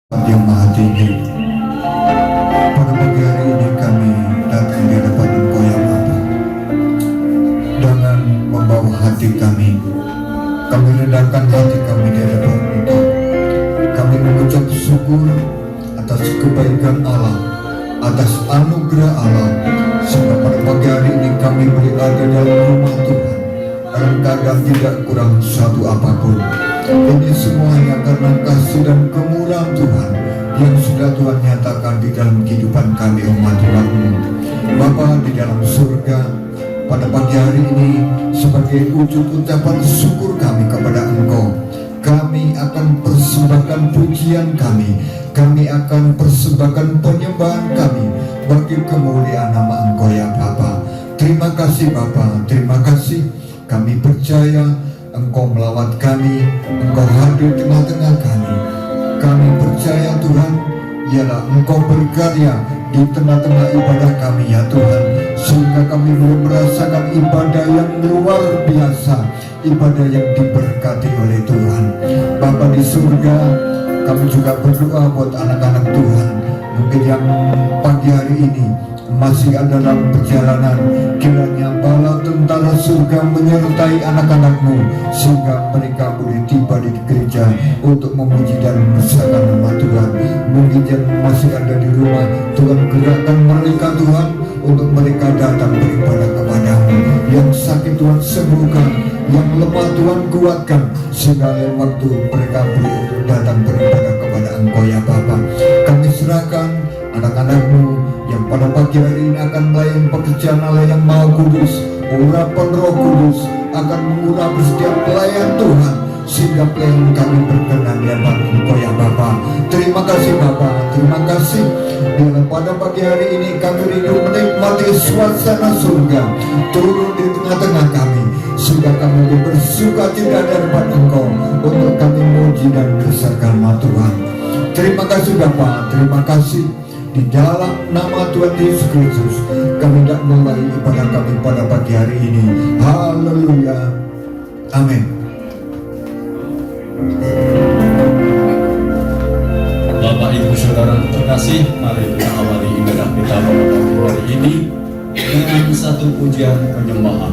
Yang Maha Tinggi, pada pagi hari ini kami datang di hadapan Engkau yang Bapa dengan membawa hati kami rendahkan hati kami di hadapan Engkau. Kami mengucap syukur atas kebaikan Allah, atas anugerah Allah, sehingga pada pagi hari ini kami berada dalam rumah Tuhan dalam keadaan tidak kurang suatu apapun. Ini semuanya karena kasih dan kemurahan Tuhan yang sudah Tuhan nyatakan di dalam kehidupan kami umat Tuhan-Mu. Bapa di dalam surga, pada pagi hari ini sebagai wujud ucapan syukur kami kepada Engkau, kami akan persembahkan pujian kami akan persembahkan penyembahan kami bagi kemuliaan nama Engkau ya Bapa. Terima kasih Bapa, terima kasih. Kami percaya Engkau melawat kami, Engkau hadir tengah-tengah kami. Kami percaya Tuhan, ialah Engkau berkarya di tengah-tengah ibadah kami ya Tuhan, sehingga kami boleh merasakan ibadah yang luar biasa, ibadah yang diberkati oleh Tuhan. Bapa di surga, kami juga berdoa buat anak-anak Tuhan, mungkin yang pagi hari ini masih ada dalam perjalanan, kiranya bala tentara surga menyertai anak-anak-Mu sehingga mereka boleh tiba di gereja untuk memuji dan membesarkan nama Tuhan. Mungkin yang masih ada di rumah, Tuhan gerakkan mereka Tuhan untuk mereka datang beribadah kepada-Mu. Yang sakit Tuhan sembuhkan, yang lemah Tuhan kuatkan, sehingga lain waktu mereka boleh datang beribadah kepada Engkau ya Bapa. Kami serahkan anak-anak-Mu yang pada pagi hari ini akan melayani pekerjaan Allah yang Maha Kudus. Urapan Roh Kudus akan mengurapi setiap pelayan Tuhan, sehingga pelayan kami berkenan di hadapan Engkau ya Bapa. Terima kasih Bapa, terima kasih. Bila pada pagi hari ini kami rindu menikmati suasana surga turun di tengah-tengah kami, sehingga kami bersuka cita di hadapan Engkau untuk kami muji dan membesarkan nama Tuhan. Terima kasih Bapa, terima kasih. Di dalam nama Tuhan Yesus Kristus kami hendak mulai ibadah kami pada pagi hari ini. Haleluya, amin. Bapak Ibu Saudara terkasih, mari kita awali ibadah kita pada pagi hari ini dengan satu pujian penyembahan.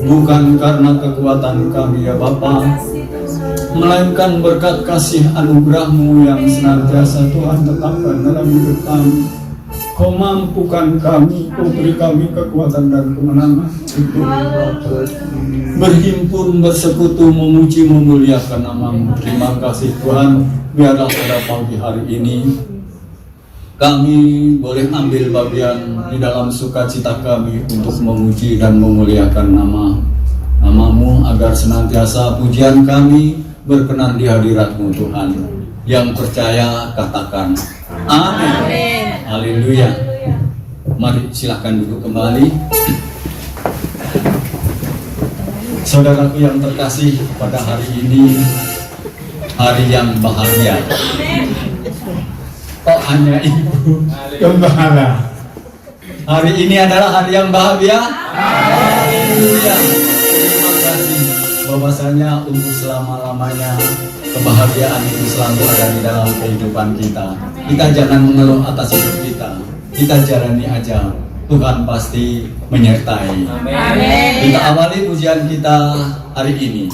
bukan karena kekuatan kami ya Bapa, melainkan berkat kasih anugerah-Mu yang senantiasa Tuhan tetapkan dalam hidup kami. Kau mampukan kami, Kau beri kami kekuatan dan kemenangan untuk berhimpun, bersekutu, memuji, memuliakan nama-Mu. Terima kasih Tuhan, biarlah pada pagi hari ini kami boleh ambil bagian di dalam sukacita kami untuk memuji dan memuliakan nama-Mu, agar senantiasa pujian kami berkenan di hadirat-Mu Tuhan. Yang percaya katakan amin. Haleluya. Mari silakan duduk kembali. Saudaraku yang terkasih, pada hari ini hari yang bahagia. Oh, hanya Ibu Gembala. Hari ini adalah hari yang bahagia. Haleluya. Terima kasih bahwasanya untuk selama-lamanya kebahagiaan itu selalu ada di dalam kehidupan kita. Kita jangan mengeluh atas hidup kita. Kita jalani aja. Tuhan pasti menyertai. Amin. Kita awali pujian kita hari ini.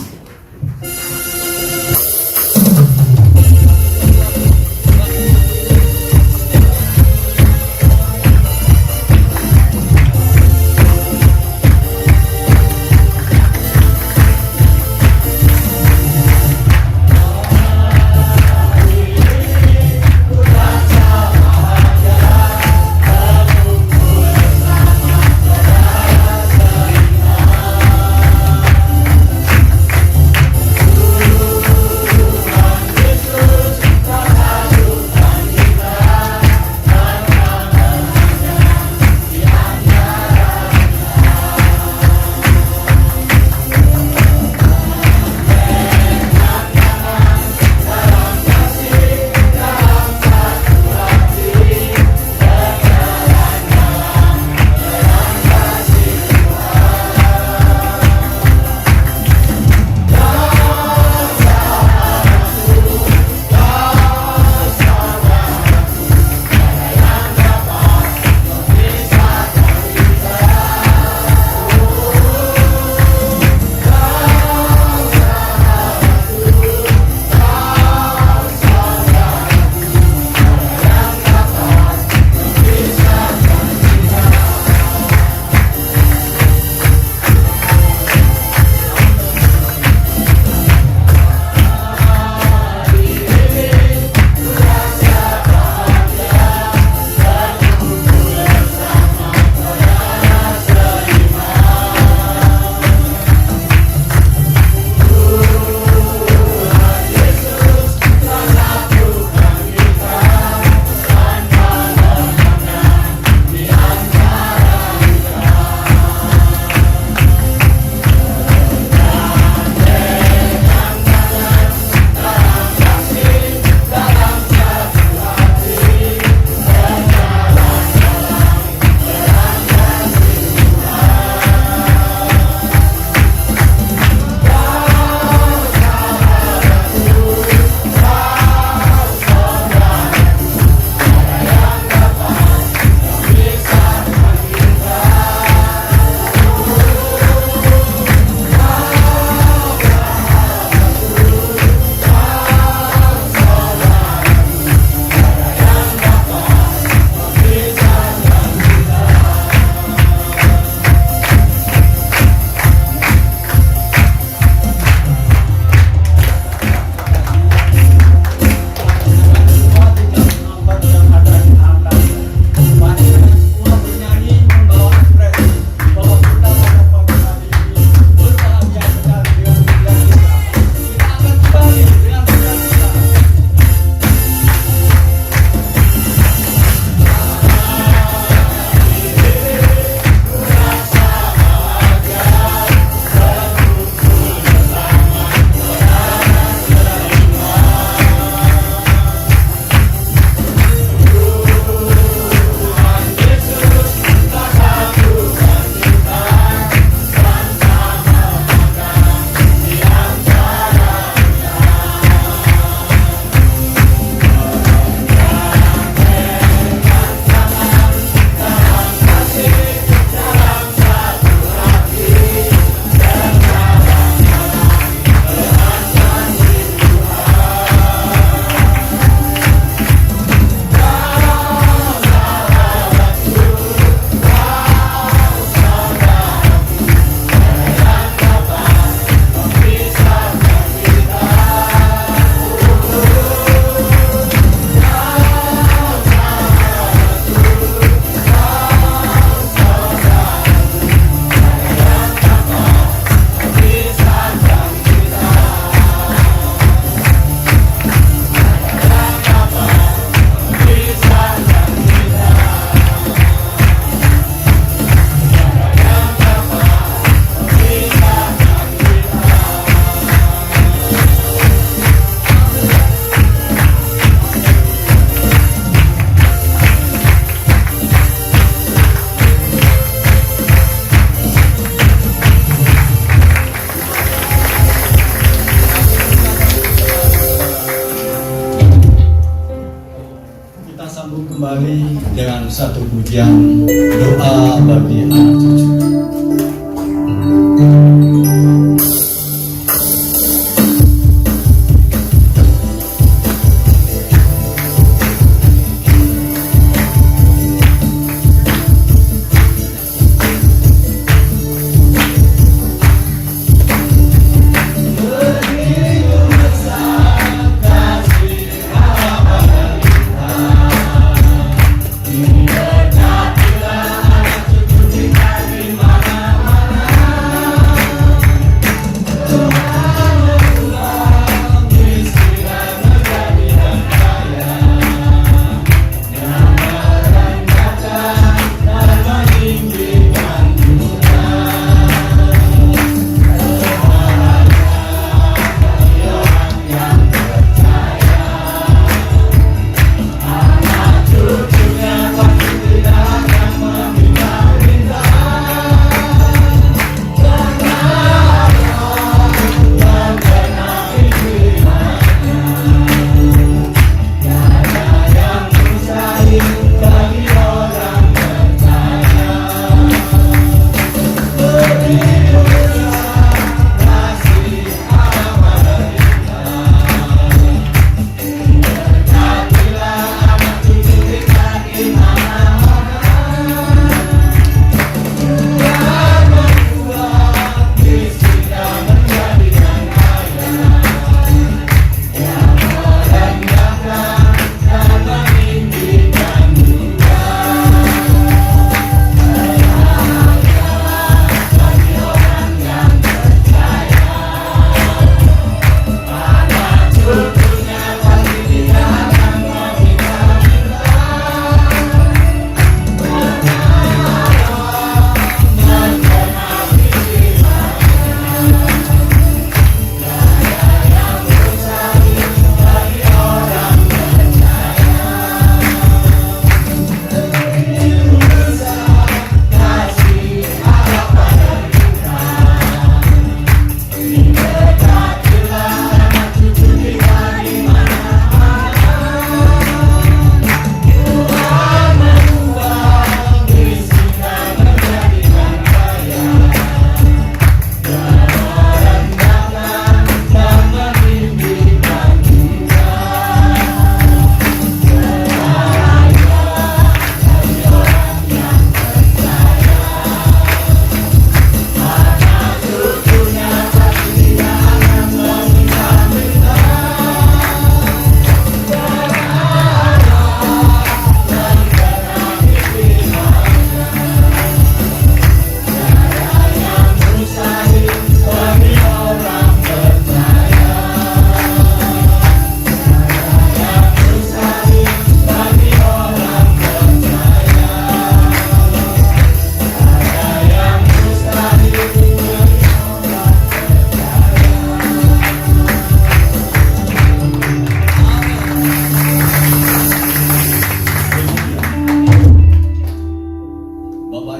kembali dengan satu pujian doa bagi anak cucu.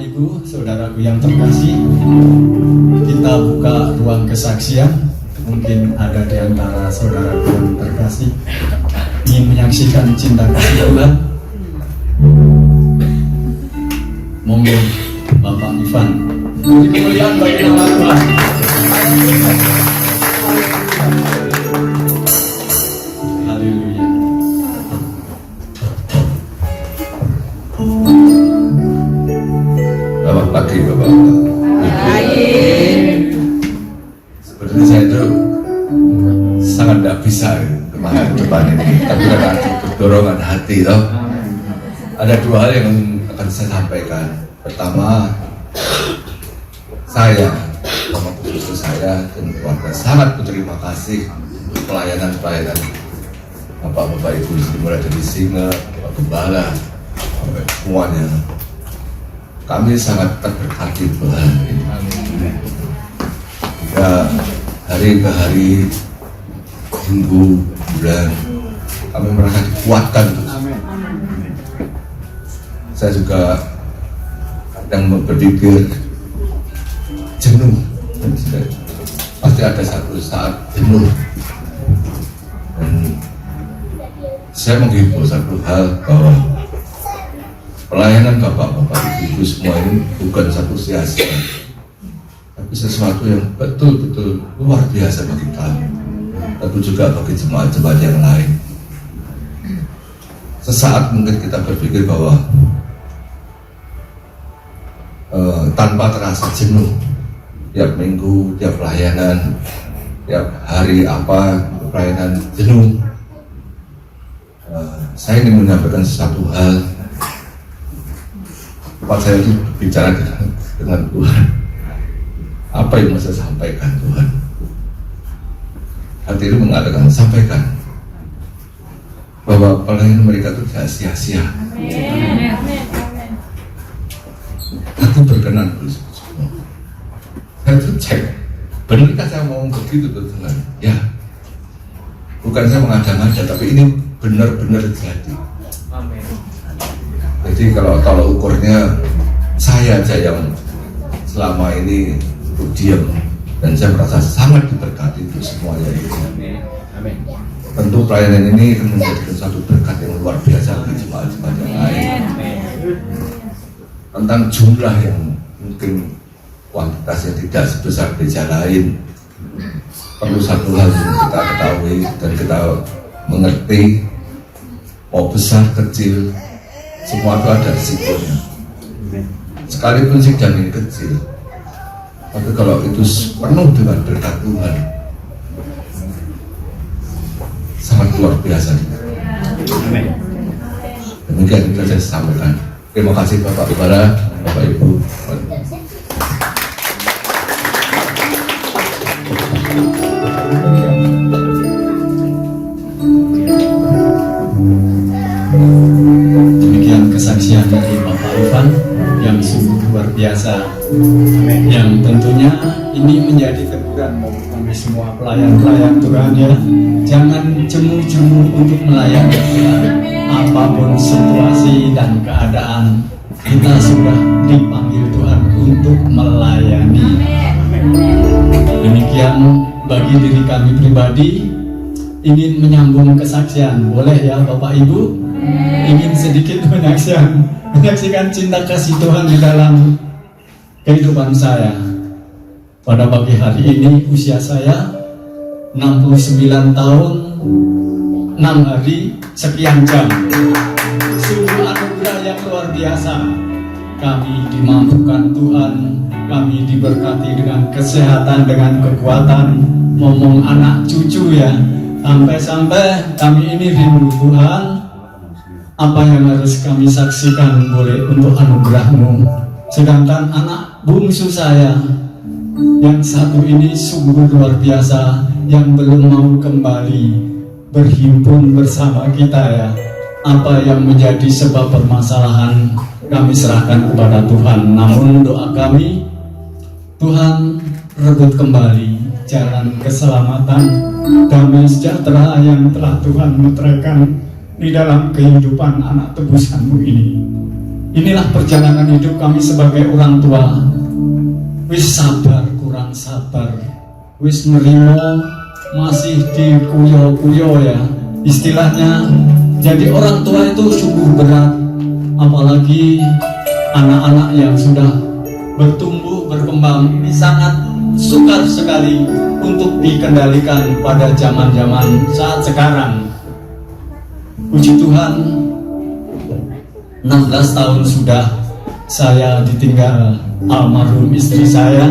Ibu, saudaraku yang terkasih, kita buka ruang kesaksian. Mungkin ada di antara saudaraku yang terkasih ingin menyaksikan cinta kasih Tuhan. Monggo Bapak Ivan. Puji kemuliaan bagi nama Tuhan. Haleluya. Selamat pagi Bapak. Sebenarnya saya itu sangat tidak bisa kemarin depan ini, tapi karena dorongan hati toh. Ada dua hal yang akan saya sampaikan. Pertama, saya sama istri saya dan keluarga sangat berterima kasih untuk pelayanan Bapak-bapak Ibu mulai dari singa, Bapak Gembala, sampai semuanya. Kami sangat terberkati Tuhan. Ya, hari ke hari, minggu, bulan, kami merasa dikuatkan. Saya juga kadang berpikir jenuh. Pasti ada satu saat jenuh. Dan saya menghibur satu hal bahwa pelayanan bapak-bapak ibu semua ini bukan satu sia-sia, tapi sesuatu yang betul-betul luar biasa bagi kami, tapi juga bagi jemaat-jemaat yang lain. Sesaat mungkin kita berpikir bahwa tanpa terasa jenuh, tiap minggu, tiap pelayanan, tiap hari pelayanan jenuh. Saya ingin menyampaikan sesuatu hal. Tempat saya itu bicara dengan Tuhan. Apa yang mau saya sampaikan Tuhan? Hati itu mengatakan sampaikan bahwa pelayanan mereka itu tidak sia-sia. Aku berkenan dulu. Saya itu cek, benarkah saya ngomong begitu Tuhan? Ya, bukan saya mengada-ngada, tapi ini benar-benar jadi. Jadi kalau ukurnya saya aja yang selama ini diam, dan saya merasa sangat diberkati itu semuanya itu. Tentu pelayanan ini akan menjadikan satu berkat yang luar biasa bagi jemaat-jemaat yang lain. Tentang jumlah yang mungkin kuantitas yang tidak sebesar gereja lain, perlu satu hal yang kita ketahui dan kita mengerti, mau besar kecil semua itu ada risikonya. Sekalipun sidang ini kecil, tapi kalau itu penuh dengan berkat Tuhan, sangat luar biasa. Demikian itu saya sampaikan. Terima kasih Bapak Ibadah, Bapak Ibu. Demikian kesaksian dari Bapak Ivan yang sungguh luar biasa, yang tentunya ini menjadi teguran bagi kami semua pelayan-pelayan Tuhan ya. Jangan jemu-jemu untuk melayani Tuhan. Apapun situasi dan keadaan, kita sudah dipanggil Tuhan untuk melayani. Demikian bagi diri kami pribadi, ingin menyambung kesaksian, boleh ya Bapak Ibu? Ingin sedikit menyaksikan cinta kasih Tuhan di dalam kehidupan saya. Pada pagi hari ini usia saya 69 tahun 6 hari sekian jam. Sungguh anugerah yang luar biasa. Kami dimampukan Tuhan, kami diberkati dengan kesehatan, dengan kekuatan, ngomong anak cucu ya. Sampai-sampai kami ini rindu Tuhan, apa yang harus kami saksikan boleh untuk anugerah-Mu. Sedangkan anak bungsu saya yang satu ini sungguh luar biasa, yang belum mau kembali berhimpun bersama kita ya. Apa yang menjadi sebab permasalahan kami serahkan kepada Tuhan. Namun doa kami, Tuhan rebut kembali jalan keselamatan, damai sejahtera yang telah Tuhan meteraikan di dalam kehidupan anak tebusan-Mu ini. Inilah perjalanan hidup kami sebagai orang tua. Wis sabar kurang sabar, wis nerimo masih dikuyo-kuyo ya. Istilahnya jadi orang tua itu sungguh berat, apalagi anak-anak yang sudah bertumbuh berkembang ini sangat sukar sekali untuk dikendalikan pada zaman-zaman saat sekarang. Puji Tuhan, 16 tahun sudah saya ditinggal almarhum istri saya,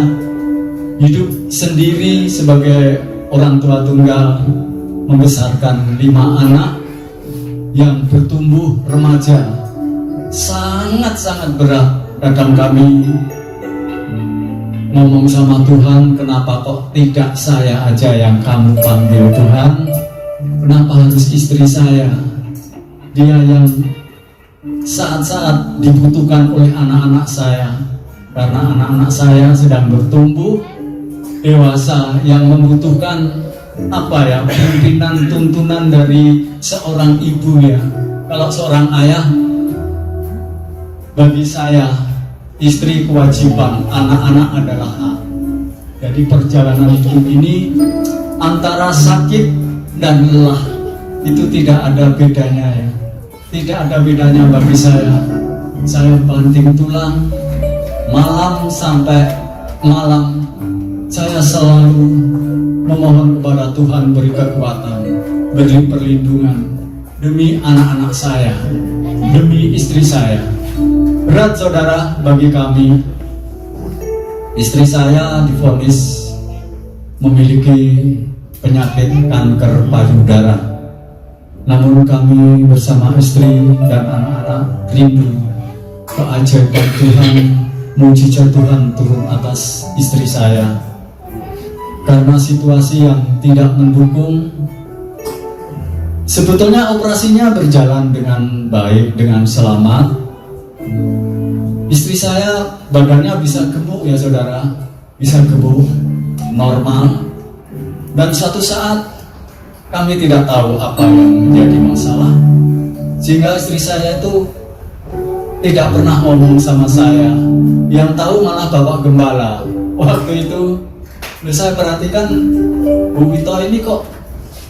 hidup sendiri sebagai orang tua tunggal, membesarkan 5 anak yang bertumbuh remaja. Sangat-sangat berat. Kadang kami ngomong sama Tuhan, kenapa kok tidak saya aja yang kamu panggil Tuhan? Kenapa harus istri saya? Dia yang saat-saat dibutuhkan oleh anak-anak saya, karena anak-anak saya sedang bertumbuh dewasa yang membutuhkan pimpinan tuntunan dari seorang ibu ya. Kalau seorang ayah, bagi saya istri kewajiban, anak-anak adalah hak. Jadi perjalanan hidup ini antara sakit dan lelah itu tidak ada bedanya ya. Tidak ada bedanya bagi saya. saya banting tulang, malam sampai malam saya selalu memohon kepada Tuhan beri kekuatan, beri perlindungan demi anak-anak saya, demi istri saya. Berat saudara bagi kami. Istri saya divonis memiliki penyakit kanker payudara. Namun kami bersama istri dan anak-anak rindu keajaiban Tuhan, mujizat Tuhan turun atas istri saya. Karena situasi yang tidak mendukung, sebetulnya operasinya berjalan dengan baik, dengan selamat. Istri saya badannya bisa gemuk ya saudara, bisa gemuk, normal. Dan suatu saat kami tidak tahu apa yang menjadi masalah, sehingga istri saya itu tidak pernah ngomong sama saya. Yang tahu malah Bapak Gembala. Waktu itu saya perhatikan Bu Wito ini kok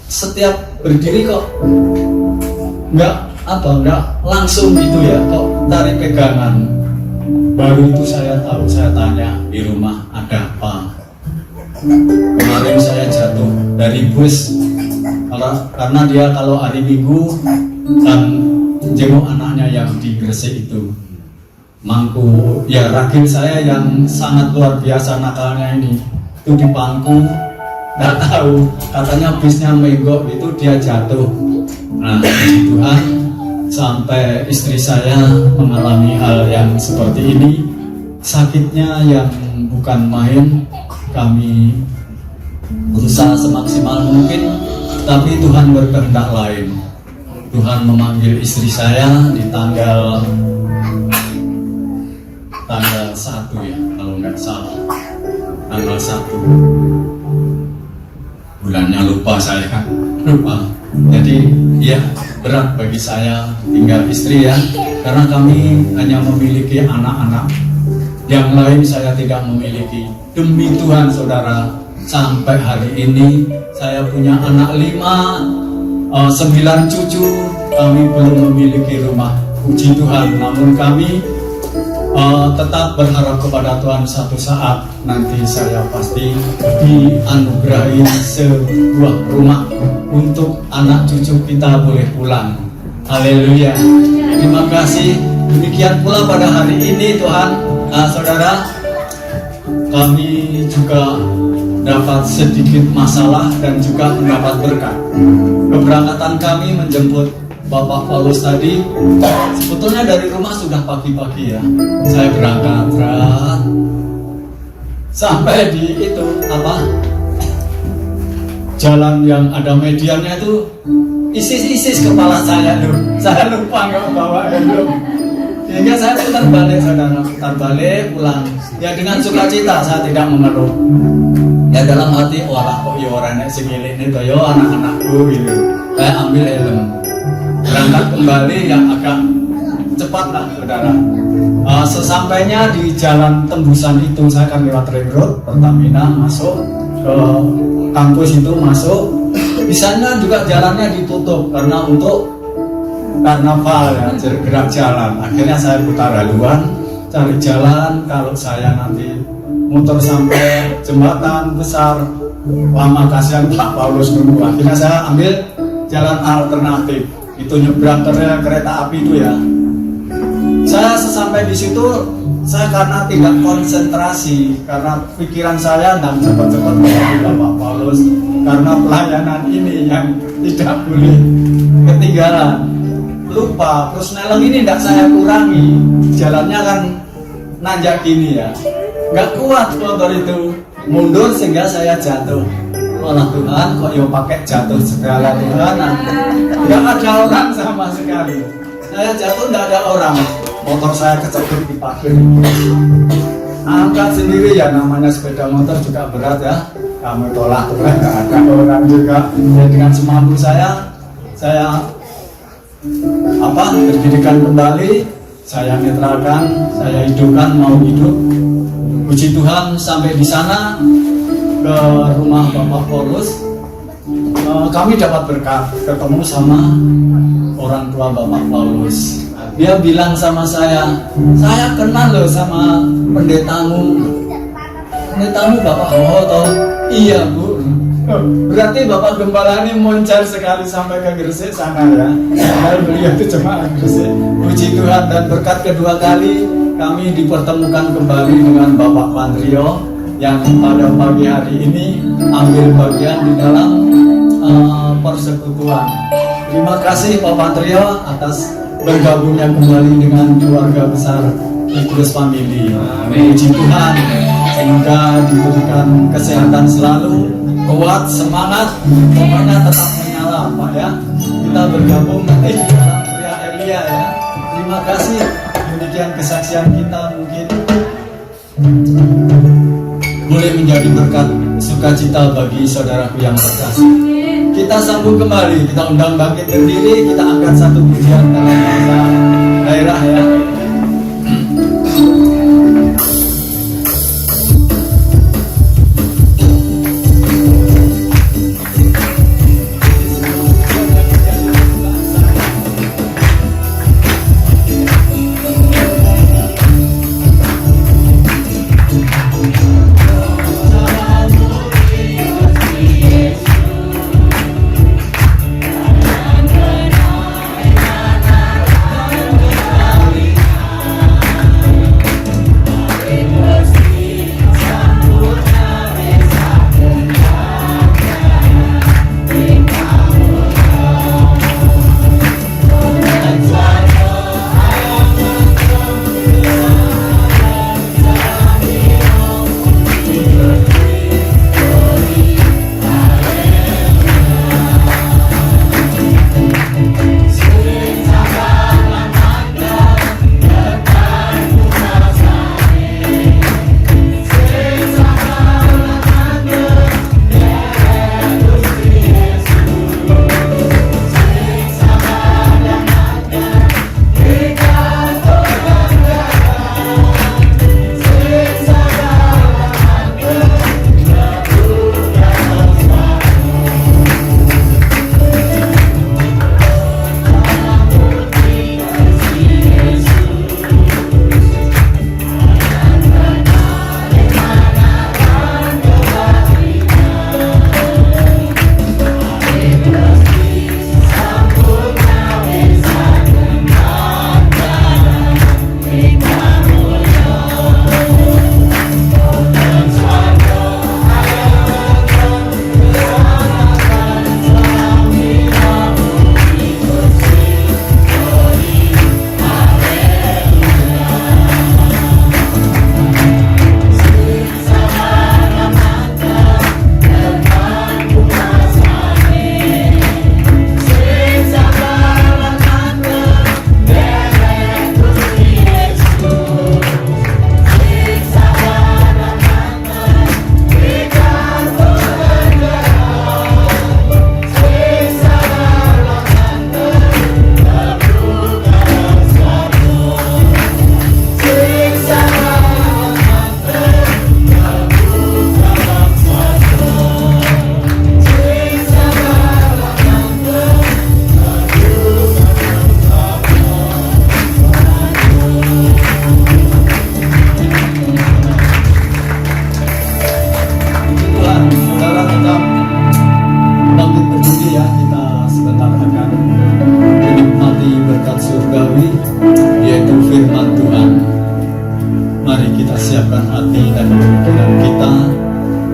setiap berdiri kok nggak langsung gitu ya, kok tarik pegangan. Baru itu saya tahu, saya tanya di rumah ada apa. Kemarin saya jatuh dari bus karena dia kalau hari Minggu kan jenguk anaknya yang di Gresik itu, mangku ya, ragil saya yang sangat luar biasa nakalnya ini itu di pangku, nggak tahu katanya bisnya menggok itu dia jatuh. Nah puji Tuhan sampai istri saya mengalami hal yang seperti ini, sakitnya yang bukan main. Kami berusaha semaksimal mungkin, tapi Tuhan berkehendak lain. Tuhan memanggil istri saya di tanggal 1 ya, kalau nggak salah, tanggal 1 bulannya lupa saya, lupa. Jadi ya berat bagi saya tinggal istri ya, karena kami hanya memiliki anak-anak, yang lain saya tidak memiliki. Demi Tuhan saudara, sampai hari ini saya punya anak 9 cucu, kami belum memiliki rumah. Puji Tuhan, namun kami tetap berharap kepada Tuhan satu saat nanti saya pasti dianugerahi sebuah rumah untuk anak cucu kita boleh pulang. Haleluya. Terima kasih. Demikian pula pada hari ini Tuhan, saudara, kami juga dapat sedikit masalah dan juga mendapat berkat. Keberangkatan kami menjemput Bapak Paulus tadi, sebetulnya dari rumah sudah pagi-pagi ya. Saya berangkat sampai di itu jalan yang ada mediannya itu isis kepala saya loh. Saya lupa nggak bawa helm. Sehingga saya putar balik saudara, putar balik pulang. Ya dengan sukacita, saya tidak mengeluh. Ya dalam hati, wah kok ya orang yang segini ini tuh yo anak-anakku gitu. Saya ambil helm. Berangkat kembali yang agak cepat lah saudara. Sesampainya di jalan tembusan itu, saya akan lewat ring road Pertamina, masuk ke kampus itu, masuk. Di sana juga jalannya ditutup karena untuk karnaval ya, gerak jalan. Akhirnya saya putar haluan, cari jalan. Kalau saya nanti muter sampai jembatan besar, lama kasihan Pak Paulus nunggu. Akhirnya saya ambil jalan alternatif. Itu nyebrang kereta api itu ya. Saya sesampai di situ, saya karena tidak konsentrasi, karena pikiran saya dan cepat-cepat melalui Bapak Paulus, karena pelayanan ini yang tidak boleh ketinggalan. Lupa, terus neleng ini tidak saya kurangi, jalannya kan nanjak gini ya, nggak kuat motor itu, mundur sehingga saya jatuh. Malah Tuhan kok yo pakai jatuh segala Tuhan, nggak ada orang sama sekali. Saya jatuh nggak ada orang, motor saya kecebur di pagar. Angkat sendiri ya, namanya sepeda motor juga berat ya. Kamu tolak Tuhan, nggak ada orang juga. Ya, dengan semampu saya berdirikan kembali, saya netralkan, saya hidupkan, mau hidup. Puji Tuhan sampai di sana ke rumah Bapak Paulus, kami dapat berkat ketemu sama orang tua Bapak Paulus. Dia bilang sama saya kenal loh sama pendetamu. Pendetamu Bapak oh toh? Iya Bu. Berarti Bapak Gembala ini moncar sekali sampai ke Gresik sana ya. Padahal beliau itu cuma Gresik. Puji Tuhan, dan berkat kedua kali kami dipertemukan kembali dengan Bapak Pantrio yang pada pagi hari ini ambil bagian di dalam persekutuan. Terima kasih Pak Pantrio atas bergabungnya kembali dengan keluarga besar Petrus Family. Puji Tuhan, semoga diberikan kesehatan selalu, kuat, semangat, pokoknya tetap menyala Pak ya. Kita bergabung nanti di dalam pria Elia ya. Terima kasih. Demikian kesaksian kita, mungkin boleh menjadi berkat sukacita bagi saudaraku yang terkasih. Kita sambung kembali, kita undang bangkit berdiri, kita angkat satu pujian dalam bahasa daerah ya.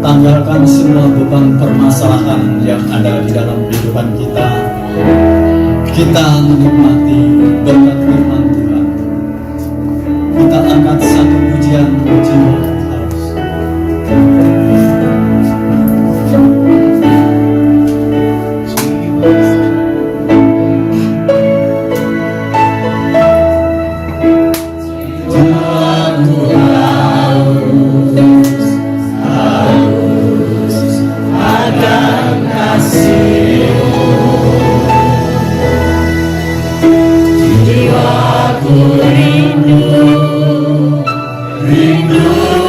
Tanggalkan semua beban permasalahan yang ada di dalam kehidupan kita. Kita menikmati berkat firman Tuhan. Kita angkat satu pujian jiwa harus. Jiwaku rindu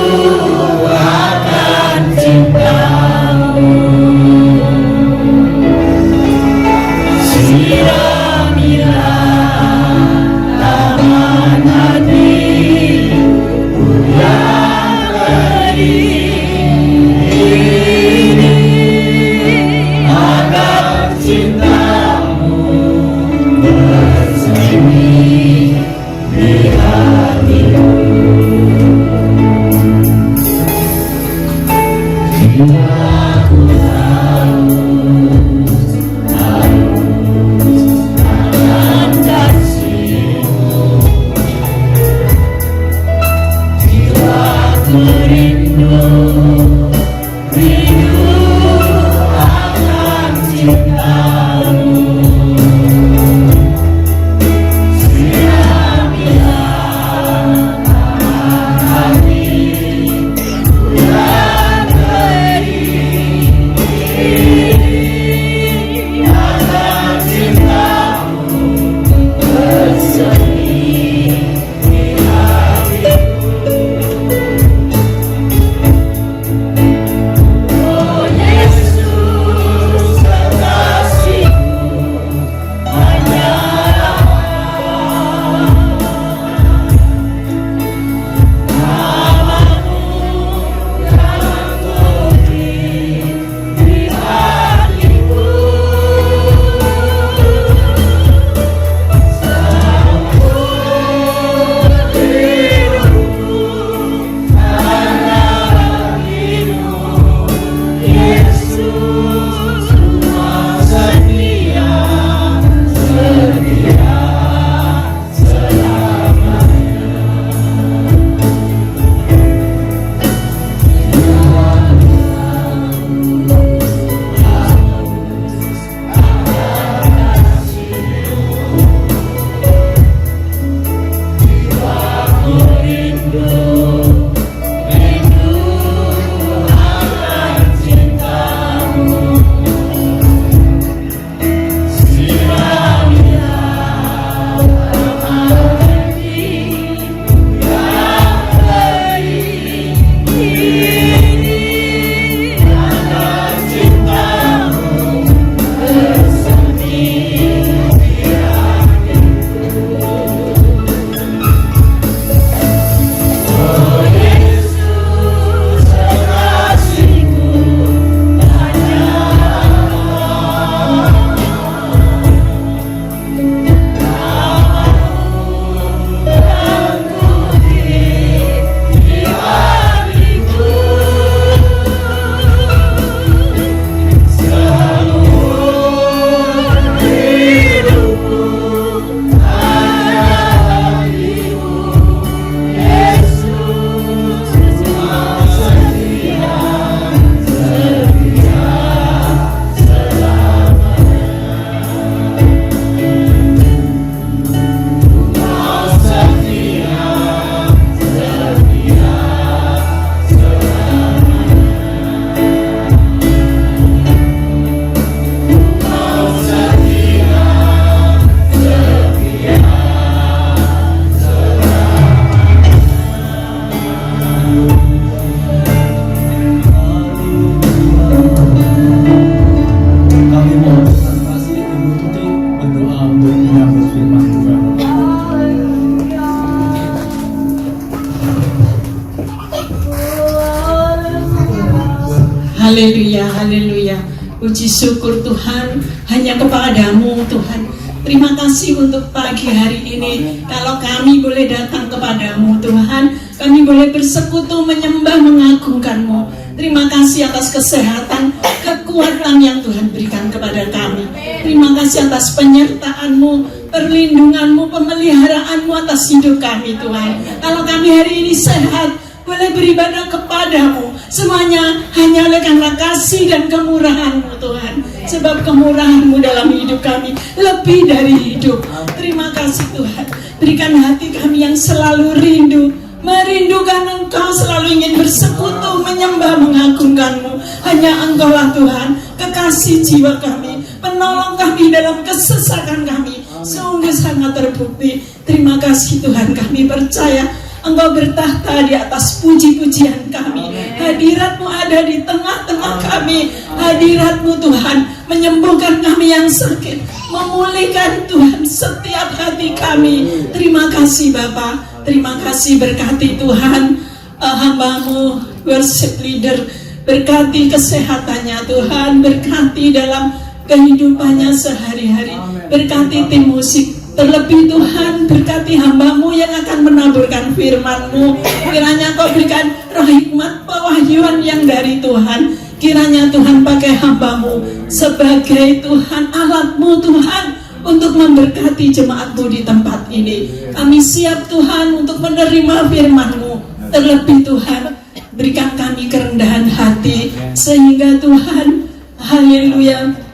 Haleluya, haleluya. Puji syukur Tuhan hanya kepadamu Tuhan. Terima kasih untuk pagi hari ini. Kalau kami boleh datang kepadamu Tuhan, kami boleh bersekutu menyembah mengagungkan-Mu. Terima kasih atas kesehatan, kekuatan yang Tuhan berikan kepada kami. Terima kasih atas penyertaan-Mu, perlindungan-Mu, pemeliharaanmu atas hidup kami Tuhan. Kalau kami hari ini sehat, boleh beribadah kepadamu, semuanya hanya oleh karena kasih dan kemurahan-Mu Tuhan. Sebab kemurahan-Mu dalam hidup kami lebih dari hidup. Terima kasih Tuhan. Berikan hati kami yang selalu rindu, merindukan Engkau, selalu ingin bersekutu, menyembah, mengagungkan-Mu. Hanya Engkaulah Tuhan, kekasih jiwa kami, penolong kami dalam kesesakan kami. Sungguh sangat terbukti. Terima kasih Tuhan, kami percaya Engkau bertahta di atas puji-pujian kami. Hadirat-Mu ada di tengah-tengah kami. Hadirat-Mu Tuhan menyembuhkan kami yang sakit, memulihkan Tuhan setiap hati kami. Terima kasih Bapa. Terima kasih, berkati Tuhan hamba-Mu worship leader, berkati kesehatannya Tuhan, berkati dalam kehidupannya sehari-hari, berkati tim musik. Terlebih Tuhan, berkati hamba-Mu yang akan menaburkan firman-Mu. Kiranya Kau berikan roh hikmat, pewahyuan yang dari Tuhan. Kiranya Tuhan pakai hamba-Mu sebagai Tuhan, alat-Mu Tuhan, untuk memberkati jemaat-Mu di tempat ini. Kami siap Tuhan untuk menerima firman-Mu. Terlebih Tuhan, berikan kami kerendahan hati, sehingga Tuhan, haleluya,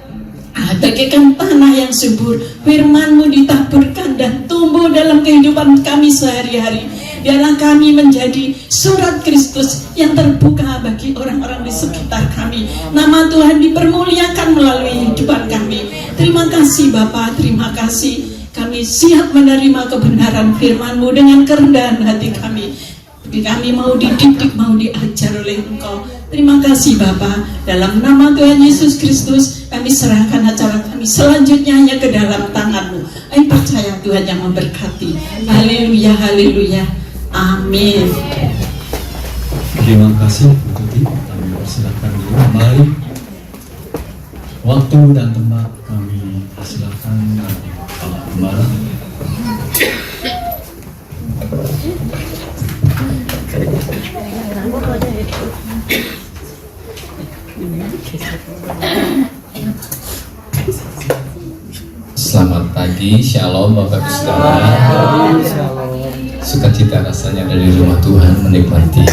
bagaikan tanah yang subur, firman-Mu ditaburkan dan tumbuh dalam kehidupan kami sehari-hari. Biarlah kami menjadi surat Kristus yang terbuka bagi orang-orang di sekitar kami. Nama Tuhan dipermuliakan melalui kehidupan kami. Terima kasih Bapa, terima kasih. Kami siap menerima kebenaran firman-Mu dengan kerendahan hati kami. Kami mau dididik, mau diajar oleh Engkau. Terima kasih Bapa. Dalam nama Tuhan Yesus Kristus, kami serahkan acara kami selanjutnya hanya ke dalam tangan-Mu. Kami percaya Tuhan yang memberkati. Haleluya, haleluya. Amin. Terima kasih Bu Tuti. Kami persilakan dulu kembali. Waktu dan tempat kami persilakan Pak Gembala. Selamat pagi, Shalom Bapak Ibu Saudara. Sukacita rasanya dari rumah Tuhan menikmati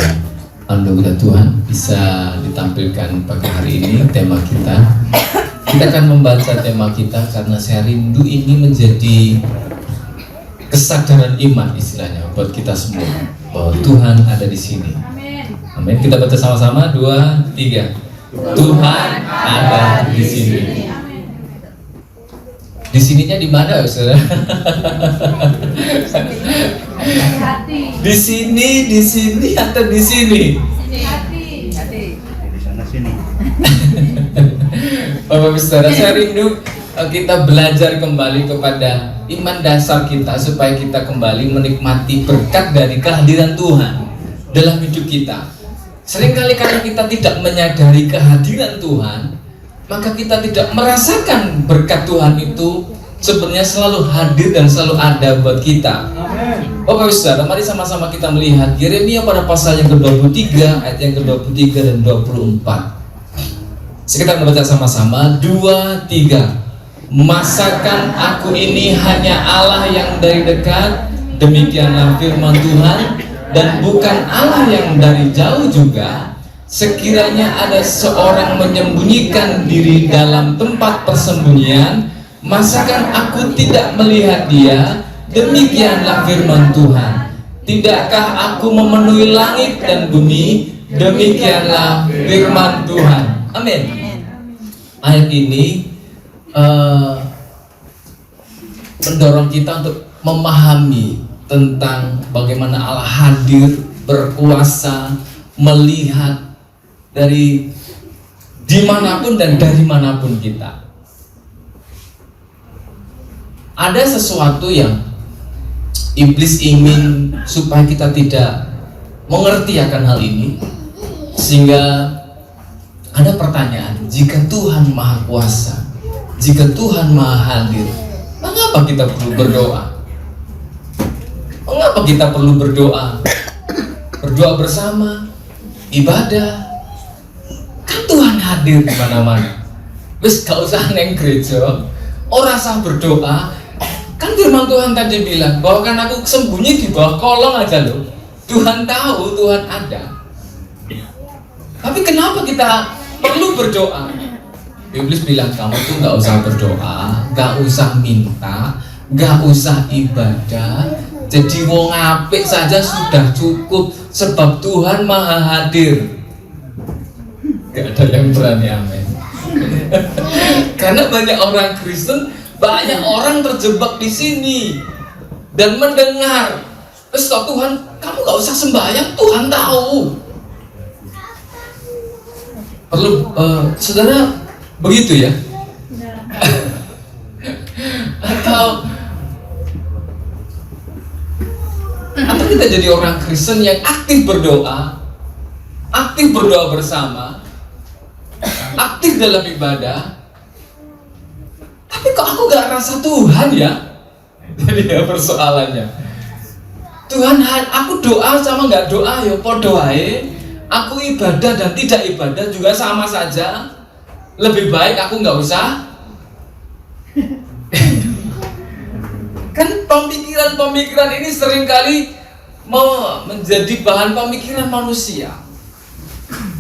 anugerah Tuhan bisa ditampilkan pagi hari ini. Tema kita akan membaca tema kita karena saya rindu ini menjadi kesadaran iman istilahnya buat kita semua bahwa Tuhan ada di sini. Amin. Kita baca sama-sama 2, 3. Tuhan ada di sini. Di sininya di mana, Saudara? Di sini atau di sini? Di sana sini. Bapak Saudara, saya rindu kita belajar kembali kepada iman dasar kita supaya kita kembali menikmati berkat dari kehadiran Tuhan dalam hidup kita. Seringkali karena kita tidak menyadari kehadiran Tuhan, maka kita tidak merasakan berkat Tuhan itu sebenarnya selalu hadir dan selalu ada buat kita. Bapak Ibu Saudara, mari sama-sama kita melihat Yeremia pada pasal yang ke-23, ayat yang ke-23 dan 24. Sekitar membaca sama-sama 2, 3. Masakan aku ini hanya Allah yang dari dekat, demikianlah firman Tuhan, dan bukan Allah yang dari jauh juga. Sekiranya ada seorang menyembunyikan diri dalam tempat persembunyian, masakan aku tidak melihat dia? Demikianlah firman Tuhan. Tidakkah aku memenuhi langit dan bumi? Demikianlah firman Tuhan. Amin. Ayat ini mendorong kita untuk memahami tentang bagaimana Allah hadir, berkuasa, melihat dari dimanapun dan dari manapun kita. Ada sesuatu yang iblis ingin supaya kita tidak mengerti akan hal ini, sehingga Ada pertanyaan, jika Tuhan Maha Kuasa, jika Tuhan Maha Hadir, mengapa kita perlu berdoa? Mengapa kita perlu berdoa? Berdoa bersama, ibadah. Kan Tuhan hadir di mana-mana. Wis gak usah neng gereja, ora usah berdoa. Kan firman Tuhan tadi bilang bahwa kan aku sembunyi di bawah kolong aja loh. Tuhan tahu, Tuhan ada. Tapi kenapa kita perlu berdoa? Iblis bilang kamu tuh gak usah berdoa, gak usah minta, gak usah ibadah. Jadi wong apik saja sudah cukup, sebab Tuhan Maha Hadir. Gak ada yang berani amin. Karena banyak orang Kristen, banyak orang terjebak di sini dan mendengar, terus kok Tuhan, kamu gak usah sembahyang, Tuhan tahu. Perlu saudara begitu ya? Atau kita jadi orang Kristen yang aktif berdoa bersama, aktif dalam ibadah, tapi kok aku gak rasa Tuhan ya? Jadi ya persoalannya, Tuhan, aku doa sama gak doa ya podo ae. Aku ibadah dan tidak ibadah juga sama saja. Lebih baik aku gak usah. Kan pemikiran-pemikiran ini seringkali menjadi bahan pemikiran manusia.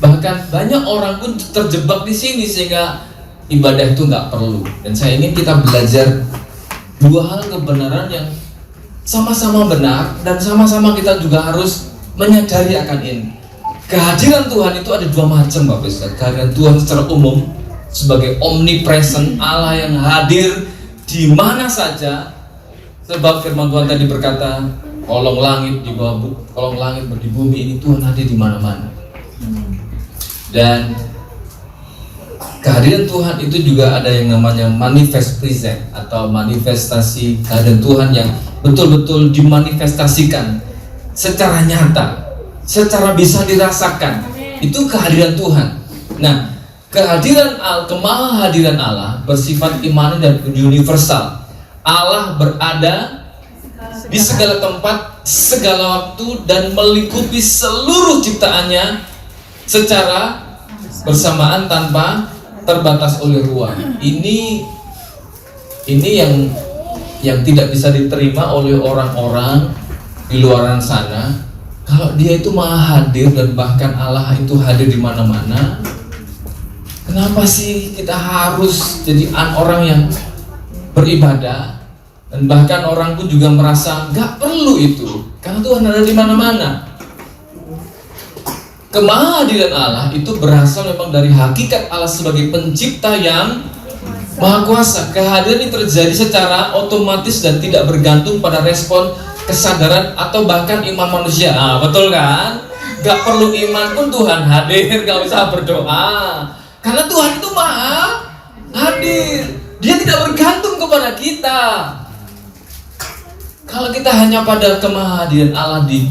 Bahkan banyak orang pun terjebak di sini sehingga ibadah itu nggak perlu. Dan saya ingin kita belajar dua hal kebenaran yang sama-sama benar dan sama-sama kita juga harus menyadari akan ini. Kehadiran Tuhan itu ada dua macam, Bapak Ibu. Kehadiran Tuhan secara umum sebagai omnipresent, Allah yang hadir di mana saja. Sebab firman Tuhan tadi berkata, kolong langit di bawah kolong langit di bumi ini Tuhan hadir di mana-mana. Dan kehadiran Tuhan itu juga ada yang namanya manifest present atau manifestasi kehadiran Tuhan yang betul-betul dimanifestasikan secara nyata, secara bisa dirasakan. Itu kehadiran Tuhan. Nah, kemahahadiran Allah bersifat imani dan universal. Allah berada di segala tempat, segala waktu, dan melingkupi seluruh ciptaannya secara bersamaan tanpa terbatas oleh ruang. Ini yang tidak bisa diterima oleh orang-orang di luaran sana. Kalau dia itu maha hadir dan bahkan Allah itu hadir di mana-mana, kenapa sih kita harus jadi orang yang beribadah? Dan bahkan orang pun juga merasa nggak perlu itu, karena Tuhan ada di mana-mana. Kemahahadiran Allah itu berasal memang dari hakikat Allah sebagai pencipta yang maha kuasa. Kehadiran ini terjadi secara otomatis dan tidak bergantung pada respon kesadaran atau bahkan iman manusia. Betul kan? Gak perlu iman pun Tuhan hadir, gak usah berdoa. Karena Tuhan itu maha hadir. Dia tidak bergantung kepada kita. Kalau kita hanya pada kemahahadiran Allah di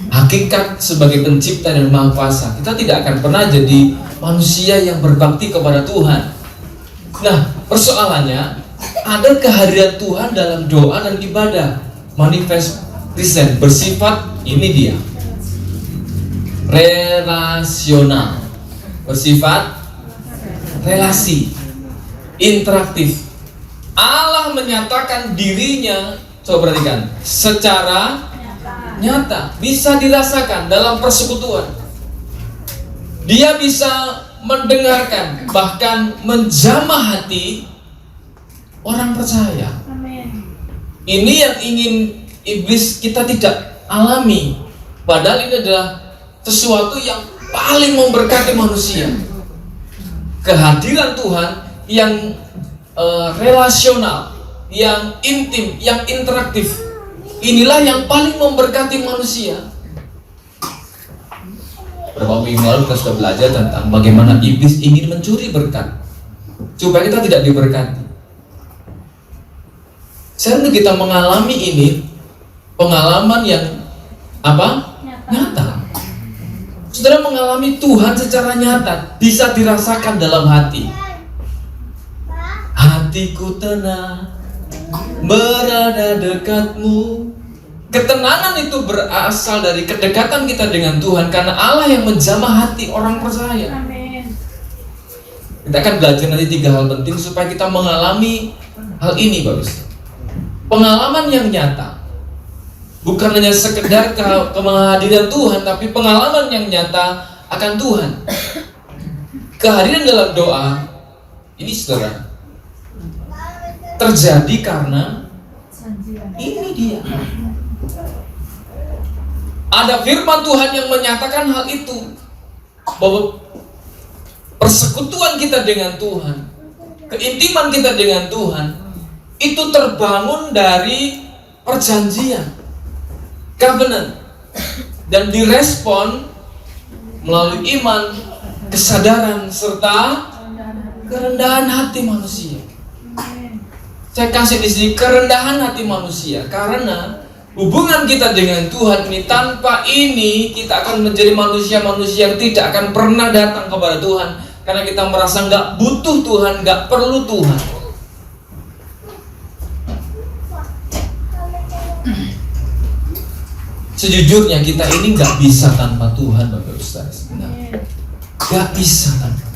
hakikat sebagai pencipta dan maha kuasa, kita tidak akan pernah jadi manusia yang berbakti kepada Tuhan. Nah, persoalannya ada kehadiran Tuhan dalam doa dan ibadah. Manifest present bersifat ini dia relasional, bersifat relasi, interaktif. Allah menyatakan dirinya, coba perhatikan, secara nyata, bisa dirasakan dalam persekutuan. Dia bisa mendengarkan, bahkan menjamah hati orang percaya. Ini yang ingin iblis kita tidak alami. Padahal ini adalah sesuatu yang paling memberkati manusia. Kehadiran Tuhan yang relasional, yang intim, yang interaktif. Inilah yang paling memberkati manusia. Beberapa minggu lalu kita sudah belajar tentang bagaimana iblis ingin mencuri berkat supaya kita tidak diberkati. Sekarang kita mengalami ini, pengalaman yang apa? Nyata. Saudara mengalami Tuhan secara nyata, bisa dirasakan dalam hati. Hatiku tenang, berada dekatmu. Ketenangan itu berasal dari kedekatan kita dengan Tuhan, karena Allah yang menjamah hati orang percaya. Kita akan belajar nanti 3 hal penting supaya kita mengalami hal ini, bagus. Pengalaman yang nyata, bukan hanya sekedar kehadiran Tuhan, tapi pengalaman yang nyata akan Tuhan. Kehadiran dalam doa ini, saudara, terjadi karena ini dia. Ada firman Tuhan yang menyatakan hal itu, bahwa persekutuan kita dengan Tuhan, keintiman kita dengan Tuhan, itu terbangun dari perjanjian, covenant, dan direspon melalui iman, kesadaran, serta kerendahan hati manusia. Saya kasih di sini kerendahan hati manusia, karena hubungan kita dengan Tuhan ini, tanpa ini kita akan menjadi manusia-manusia yang tidak akan pernah datang kepada Tuhan, karena kita merasa nggak butuh Tuhan, nggak perlu Tuhan. Sejujurnya kita ini nggak bisa tanpa Tuhan, Bapak Ustaz. Nggak bisa tanpa.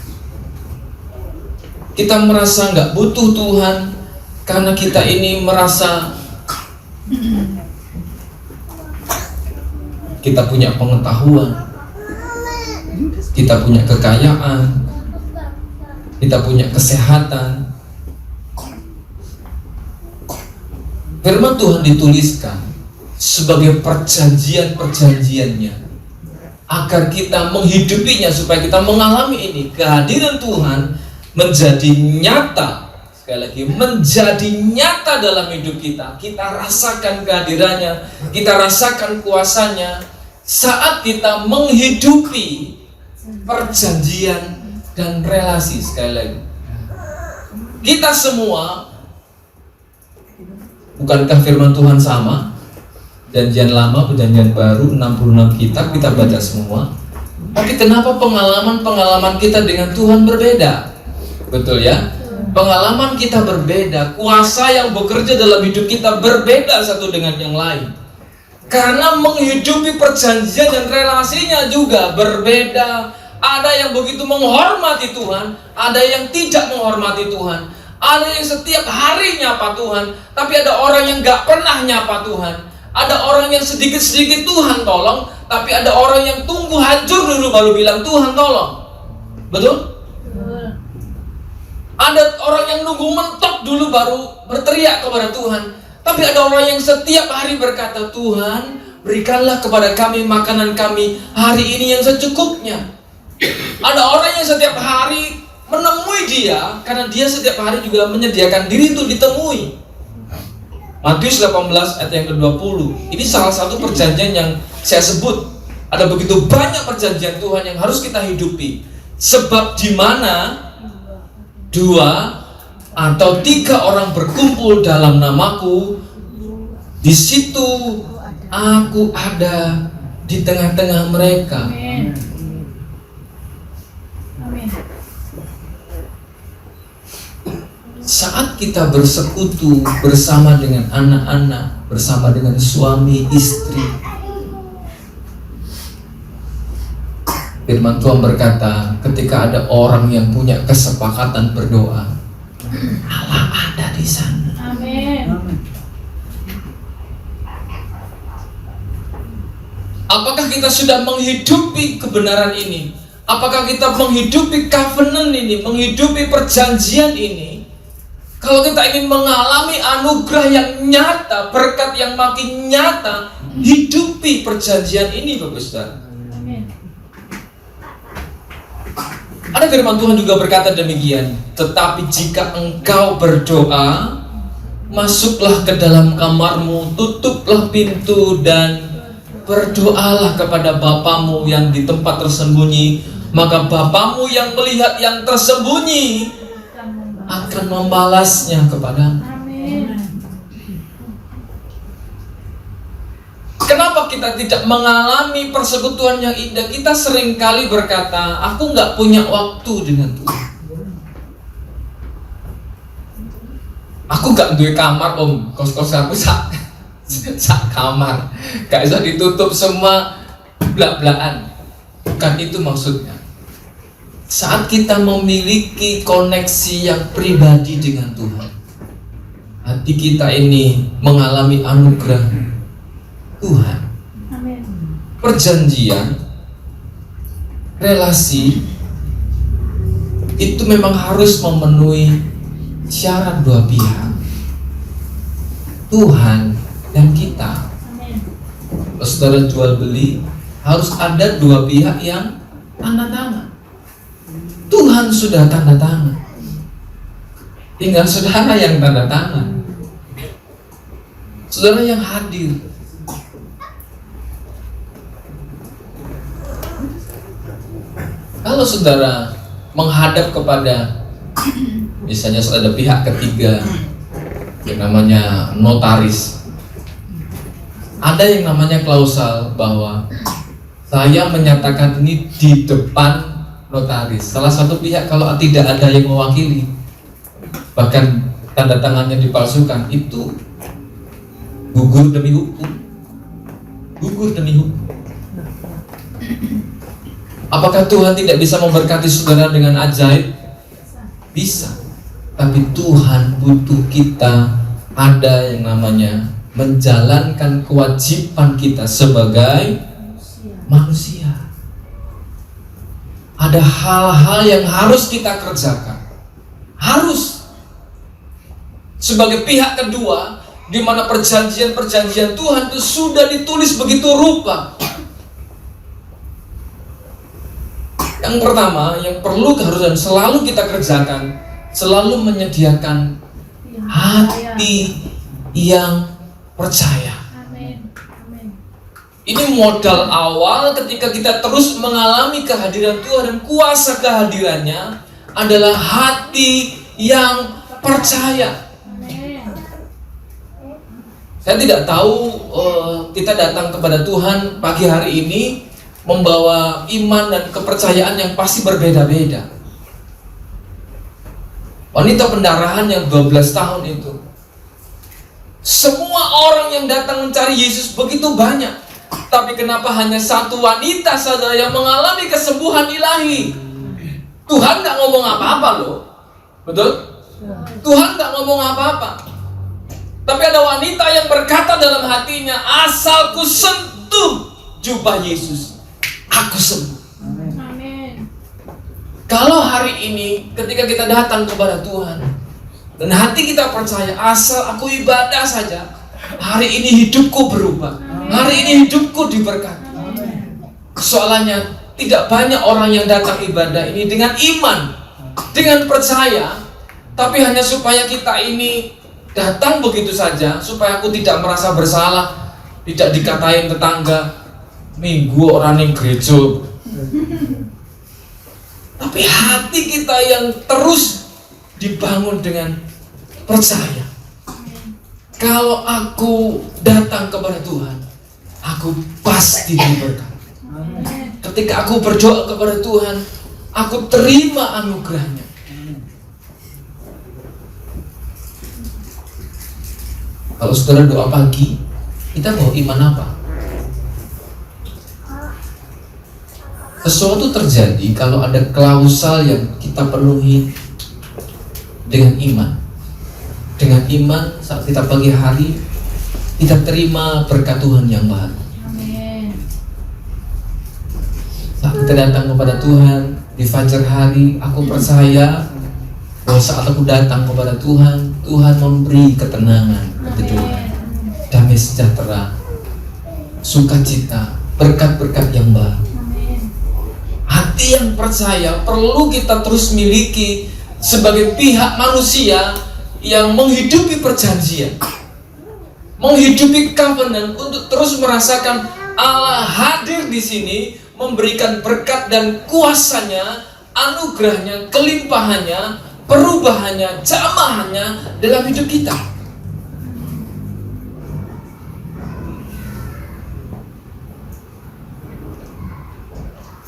Kita merasa nggak butuh Tuhan karena kita ini merasa kita punya pengetahuan, kita punya kekayaan, kita punya kesehatan. Firman Tuhan dituliskan sebagai perjanjian-perjanjiannya, agar kita menghidupinya, supaya kita mengalami ini. Kehadiran Tuhan menjadi nyata, sekali lagi, menjadi nyata dalam hidup kita. Kita rasakan kehadirannya, kita rasakan kuasanya saat kita menghidupi perjanjian dan relasi. Sekali lagi, kita semua, bukankah firman Tuhan sama? Perjanjian lama, perjanjian baru, 66 kitab kita baca semua. Tapi kenapa pengalaman-pengalaman kita dengan Tuhan berbeda? Betul ya? Pengalaman kita berbeda, kuasa yang bekerja dalam hidup kita berbeda satu dengan yang lain. Karena menghidupi perjanjian dan relasinya juga berbeda. Ada yang begitu menghormati Tuhan, ada yang tidak menghormati Tuhan. Ada yang setiap hari nyapa Tuhan, tapi ada orang yang gak pernah nyapa Tuhan. Ada orang yang sedikit-sedikit Tuhan tolong, tapi ada orang yang tunggu hancur dulu baru bilang Tuhan tolong. Betul? Ada orang yang nunggu mentok dulu baru berteriak kepada Tuhan. Tapi ada orang yang setiap hari berkata, Tuhan, berikanlah kepada kami makanan kami hari ini yang secukupnya. Ada orang yang setiap hari menemui dia, karena dia setiap hari juga menyediakan diri untuk ditemui. Matius 18 ayat yang ke-20. Ini salah satu perjanjian yang saya sebut. Ada begitu banyak perjanjian Tuhan yang harus kita hidupi. Sebab di mana 2 atau 3 orang berkumpul dalam namaku, di situ aku ada di tengah-tengah mereka. Saat kita bersekutu bersama dengan anak-anak, bersama dengan suami, istri, firman Tuhan berkata, ketika ada orang yang punya kesepakatan berdoa, Allah ada di sana. Amin. Apakah kita sudah menghidupi kebenaran ini? Apakah kita menghidupi covenant ini, menghidupi perjanjian ini? Kalau kita ingin mengalami anugerah yang nyata, berkat yang makin nyata, hidupi perjanjian ini, Bapak Saudara. Ada firman Tuhan juga berkata demikian, tetapi jika engkau berdoa, masuklah ke dalam kamarmu, tutuplah pintu dan berdoalah kepada Bapamu yang di tempat tersembunyi, maka Bapamu yang melihat yang tersembunyi akan membalasnya kepadamu. Amin. Kenapa kita tidak mengalami persekutuan yang indah, kita seringkali berkata, aku nggak punya waktu dengan Tuhan. Aku gak duwe kamar om, kos-kos aku sak kamar, gak bisa ditutup semua belak-belakan. Bukan itu maksudnya. Saat kita memiliki koneksi yang pribadi dengan Tuhan, hati kita ini mengalami anugerah Tuhan. Perjanjian, relasi itu memang harus memenuhi syarat dua pihak, Tuhan dan kita. Kalau saudara jual beli, harus ada dua pihak yang tanda tangan. Tuhan sudah tanda tangan, tinggal saudara yang tanda tangan, saudara yang hadir. Kalau saudara menghadap kepada, misalnya ada pihak ketiga yang namanya notaris, ada yang namanya klausal bahwa saya menyatakan ini di depan notaris. Salah satu pihak kalau tidak ada yang mewakili, bahkan tanda tangannya dipalsukan, itu gugur demi hukum. Gugur demi hukum. Apakah Tuhan tidak bisa memberkati saudara dengan ajaib? Bisa. Tapi Tuhan butuh kita ada yang namanya menjalankan kewajiban kita sebagai manusia. Ada hal-hal yang harus kita kerjakan. Harus. Sebagai pihak kedua, di mana perjanjian-perjanjian Tuhan itu sudah ditulis begitu rupa. Yang pertama, yang perlu keharusan selalu kita kerjakan, selalu menyediakan hati yang percaya. Ini modal awal ketika kita terus mengalami kehadiran Tuhan, dan kuasa kehadirannya adalah hati yang percaya. Saya tidak tahu kita datang kepada Tuhan pagi hari ini membawa iman dan kepercayaan yang pasti berbeda-beda. Wanita pendarahan yang 12 tahun itu, semua orang yang datang mencari Yesus begitu banyak, tapi kenapa hanya satu wanita saja yang mengalami kesembuhan ilahi? Tuhan gak ngomong apa-apa loh, betul? Tuhan gak ngomong apa-apa, tapi ada wanita yang berkata dalam hatinya, asal ku sentuh jubah Yesus, aku sembuh. Amin. Kalau hari ini ketika kita datang kepada Tuhan dan hati kita percaya, asal aku ibadah saja, hari ini hidupku berubah, hari ini hidupku diberkati. Soalnya tidak banyak orang yang datang ibadah ini dengan iman, dengan percaya, tapi hanya supaya kita ini datang begitu saja, supaya aku tidak merasa bersalah, tidak dikatain tetangga, minggu orang yang gereja. Tapi hati kita yang terus dibangun dengan percaya. Kalau aku datang kepada Tuhan, aku pasti diberkati. Ketika aku berdoa kepada Tuhan, aku terima anugerahnya. Kalau saudara doa pagi, kita bawa iman apa? Sesuatu terjadi kalau ada klausal yang kita penuhi dengan iman. Dengan iman saat kita pagi hari, kita terima berkat Tuhan yang baru. Saat kita datang kepada Tuhan di fajar hari, aku percaya bahwa saat aku datang kepada Tuhan, Tuhan memberi ketenangan, kebetulan, damai sejahtera, sukacita, berkat-berkat yang baru. Hati yang percaya perlu kita terus miliki sebagai pihak manusia yang menghidupi perjanjian, menghidupi covenant, untuk terus merasakan Allah hadir di sini, memberikan berkat dan kuasanya, anugerahnya, kelimpahannya, perubahannya, jamahannya dalam hidup kita.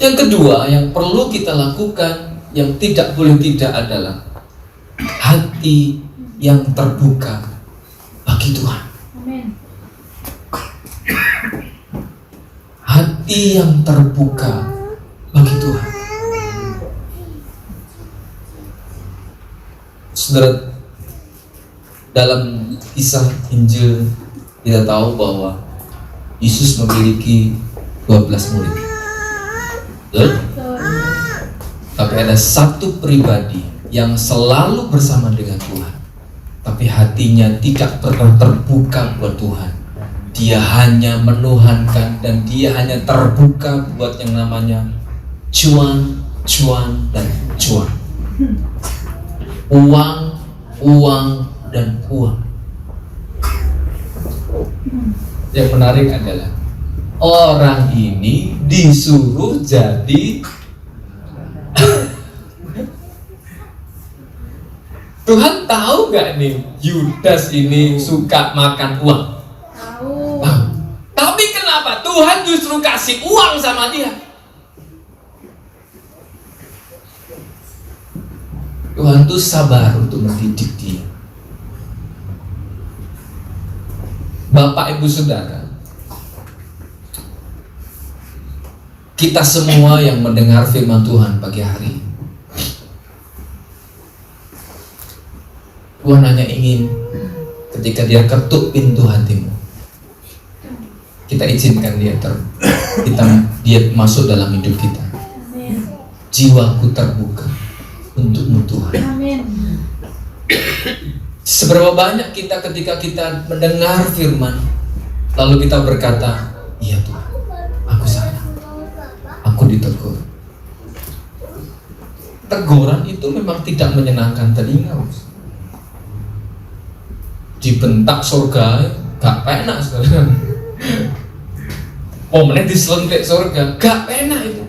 Yang kedua yang perlu kita lakukan, yang tidak boleh tidak adalah hati yang terbuka bagi Tuhan. Hati yang terbuka bagi Tuhan. Saudara, dalam kisah Injil kita tahu bahwa Yesus memiliki 12 murid. Betul? Tapi ada satu pribadi yang selalu bersama dengan Tuhan, tapi hatinya tidak pernah terbuka buat Tuhan. Dia hanya menuhankan dan dia hanya terbuka buat yang namanya cuan, dan cuan. Uang, dan uang. Yang menarik adalah orang ini disuruh jadi Tuhan tahu gak nih Yudas ini suka makan uang? Tahu. Tapi kenapa Tuhan justru kasih uang sama dia? Tuhan tuh sabar untuk mendidik dia. Bapak Ibu Saudara, kita semua yang mendengar firman Tuhan pagi hari ini, Tuhan hanya ingin ketika dia ketuk pintu hatimu, kita izinkan dia masuk dalam hidup kita. Jiwaku terbuka untukmu Tuhan. Seberapa banyak kita ketika kita mendengar firman, lalu kita berkata, iya Tuhan, aku salah, aku ditegur. Teguran itu memang tidak menyenangkan telinga. Dibentak surga, gak penak saudara. Momennya diselentik surga, gak penak itu.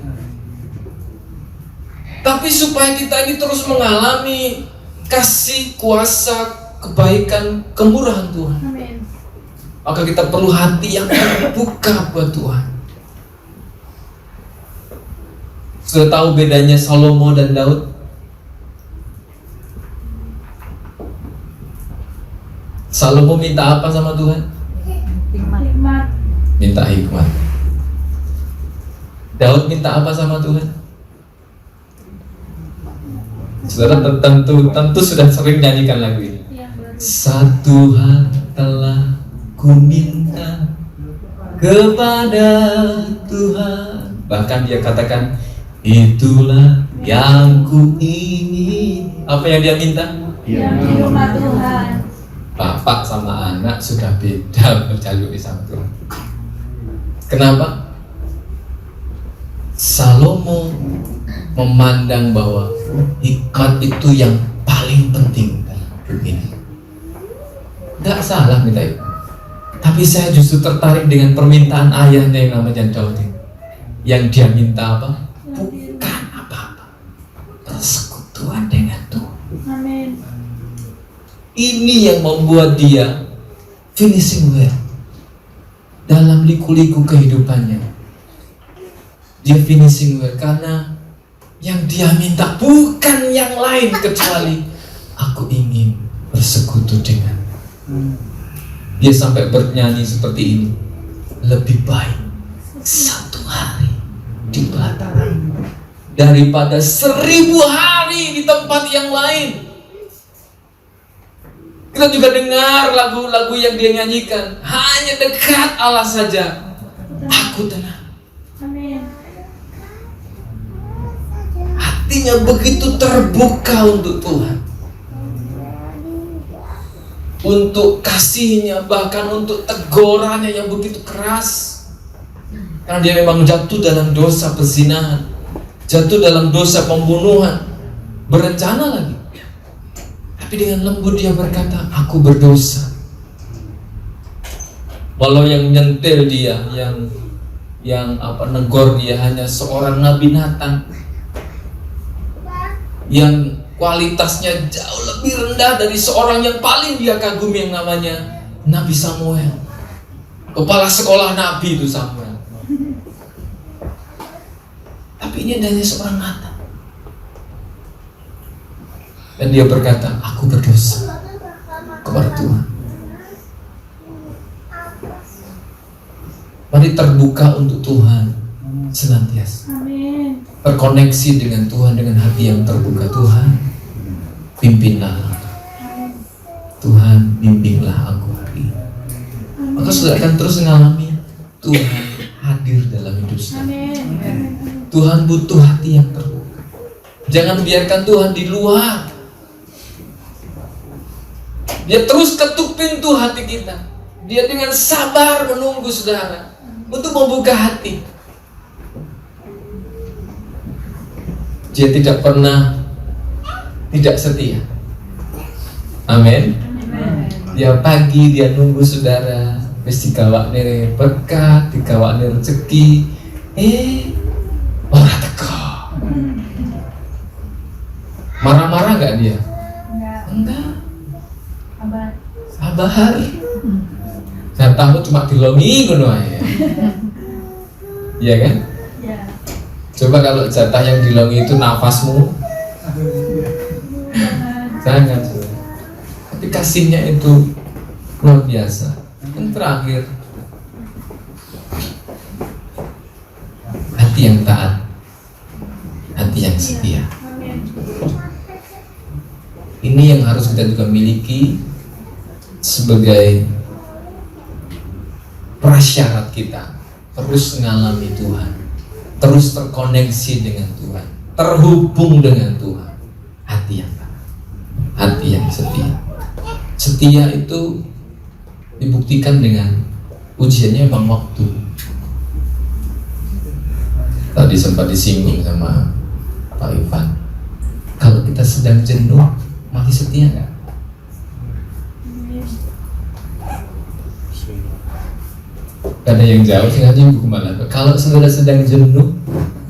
Tapi supaya kita ini terus mengalami kasih, kuasa, kebaikan, kemurahan Tuhan, maka kita perlu hati yang terbuka buat Tuhan. Sudah tahu bedanya Salomo dan Daud? Salomo minta apa sama Tuhan? Hikmat. Minta hikmat. Daud minta apa sama Tuhan? Saudara tentu sudah sering nyanyikan lagu ini. Satu hal telah ku minta kepada Tuhan. Bahkan dia katakan, itulah yang ku ingin. Apa yang dia minta? Yang rumah Tuhan. Bapak sama anak sudah beda menjalui sama Tuhan. Kenapa? Salomo memandang bahwa hikmat itu yang paling penting dalam hidup ini. Gak salah minta itu, tapi saya justru tertarik dengan permintaan ayahnya yang namanya Daud ini. Yang dia minta apa? Bukan apa-apa, persekutuan dengan Tuhan. Amin. Ini yang membuat dia finishing well dalam liku-liku kehidupannya. Dia finishing well karena yang dia minta bukan yang lain kecuali aku ingin bersekutu dengan. Dia sampai bernyanyi seperti ini, lebih baik satu hari di pelataran daripada 1000 hari di tempat yang lain. Kita juga dengar lagu-lagu yang dia nyanyikan, hanya dekat Allah saja aku tenang. Amin. Hatinya begitu terbuka untuk Tuhan, untuk kasihnya, bahkan untuk tegurannya yang begitu keras. Karena dia memang jatuh dalam dosa perzinahan, jatuh dalam dosa pembunuhan, berencana lagi. Tapi dengan lembut dia berkata, aku berdosa. Walau yang nyentil dia, yang negor dia hanya seorang Nabi Nathan, yang kualitasnya jauh lebih rendah dari seorang yang paling dia kagumi, yang namanya Nabi Samuel. Kepala sekolah Nabi itu Samuel. Tapi ini hanya seorang Natan. Dan dia berkata, aku berdosa kepada Tuhan. Mari terbuka untuk Tuhan senantiasa. Amin. Berkoneksi dengan Tuhan dengan hati yang terbuka. Tuhan, pimpinlah aku. Tuhan, bimbinglah aku hari ini. Maka sudah akan terus mengalami Tuhan hadir dalam hidup saya. Amin. Tuhan butuh hati yang terbuka. Jangan biarkan Tuhan di luar. Dia terus ketuk pintu hati kita. Dia dengan sabar menunggu saudara untuk membuka hati. Dia tidak pernah tidak setia. Amin. Dia pagi dia nunggu saudara, wis dikawakne berkat, dikawakne rezeki. Ora teko. Marah-marah enggak dia? Enggak. Sabar. Jatahmu cuma dilongi ngono ae. Iya kan? Ya. Coba kalau jatah yang dilongi itu nafasmu. Jangan. Tapi kasihnya itu luar biasa. Yang terakhir, hati yang taat, hati yang setia. Ini yang harus kita juga miliki sebagai prasyarat kita terus mengalami Tuhan, terus terkoneksi dengan Tuhan, terhubung dengan Tuhan. Hati yang taat, hati yang setia. Setia itu dibuktikan dengan ujiannya memang waktu. Tadi sempat disinggung sama Pak Ivan, kalau kita sedang jenuh masih setia nggak? Ada yang jauh sih aja malah. Kalau saudara sedang jenuh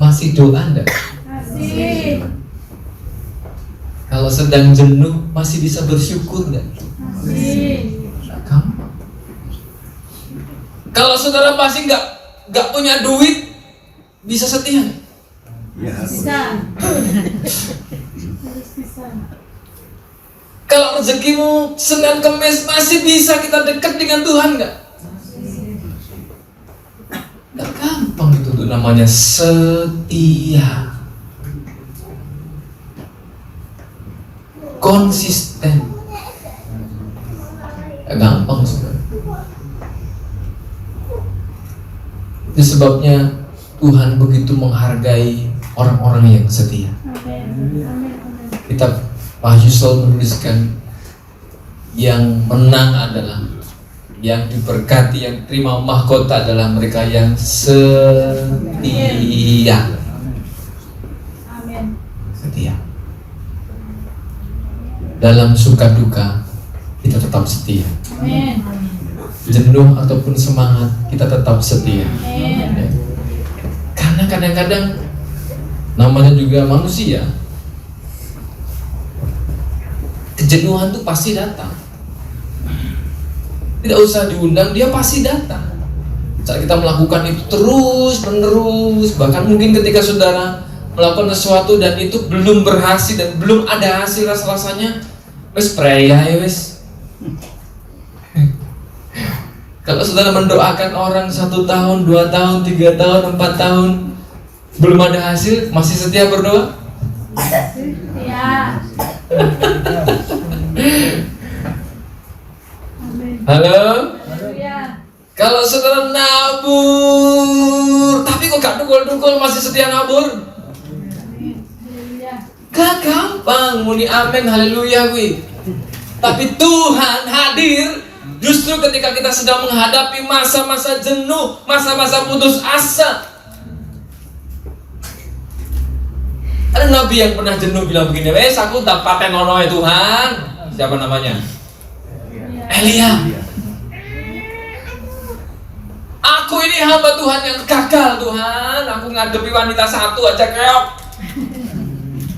masih doa enggak? Masih. Kalau sedang jenuh masih bisa bersyukur enggak? Masih. Kamu? Kalau saudara masih nggak punya duit, bisa setia nggak? Bisa. Harus bisa. Kalau rezekimu Senin Kemis masih bisa kita dekat dengan Tuhan nggak? Nggak gampang itu tuh namanya setia, konsisten. Nggak gampang saudara. Itu sebabnya Tuhan begitu menghargai orang-orang yang setia. Amin. Kita Pak Yusol menuliskan yang menang adalah, yang diberkati, yang terima mahkota adalah mereka yang setia. Amin. Setia. Dalam suka duka kita tetap setia. Amin. Jenuh ataupun semangat kita tetap setia. Amin. Karena kadang-kadang namanya juga manusia, kejenuhan tuh pasti datang. Tidak usah diundang, dia pasti datang. Saat kita melakukan itu terus menerus, bahkan mungkin ketika saudara melakukan sesuatu dan itu belum berhasil dan belum ada hasil rasanya, wes preya ya wes. Kalau saudara mendoakan orang 1 tahun, 2 tahun, 3 tahun, 4 tahun belum ada hasil, masih setia berdoa? Ya. Halo? Haleluya. Kalau saudara nabur, tapi kok gak dukul-dukul masih setia nabur? Haleluya. Gak gampang muni amin haleluya gue. Tapi Tuhan hadir justru ketika kita sedang menghadapi masa-masa jenuh, masa-masa putus asa. Ada nabi yang pernah jenuh bilang begini, wes aku tak paten ngono ya Tuhan. Siapa namanya? Elia. Aku ini hamba Tuhan yang gagal Tuhan. Aku ngadepi wanita satu aja keok.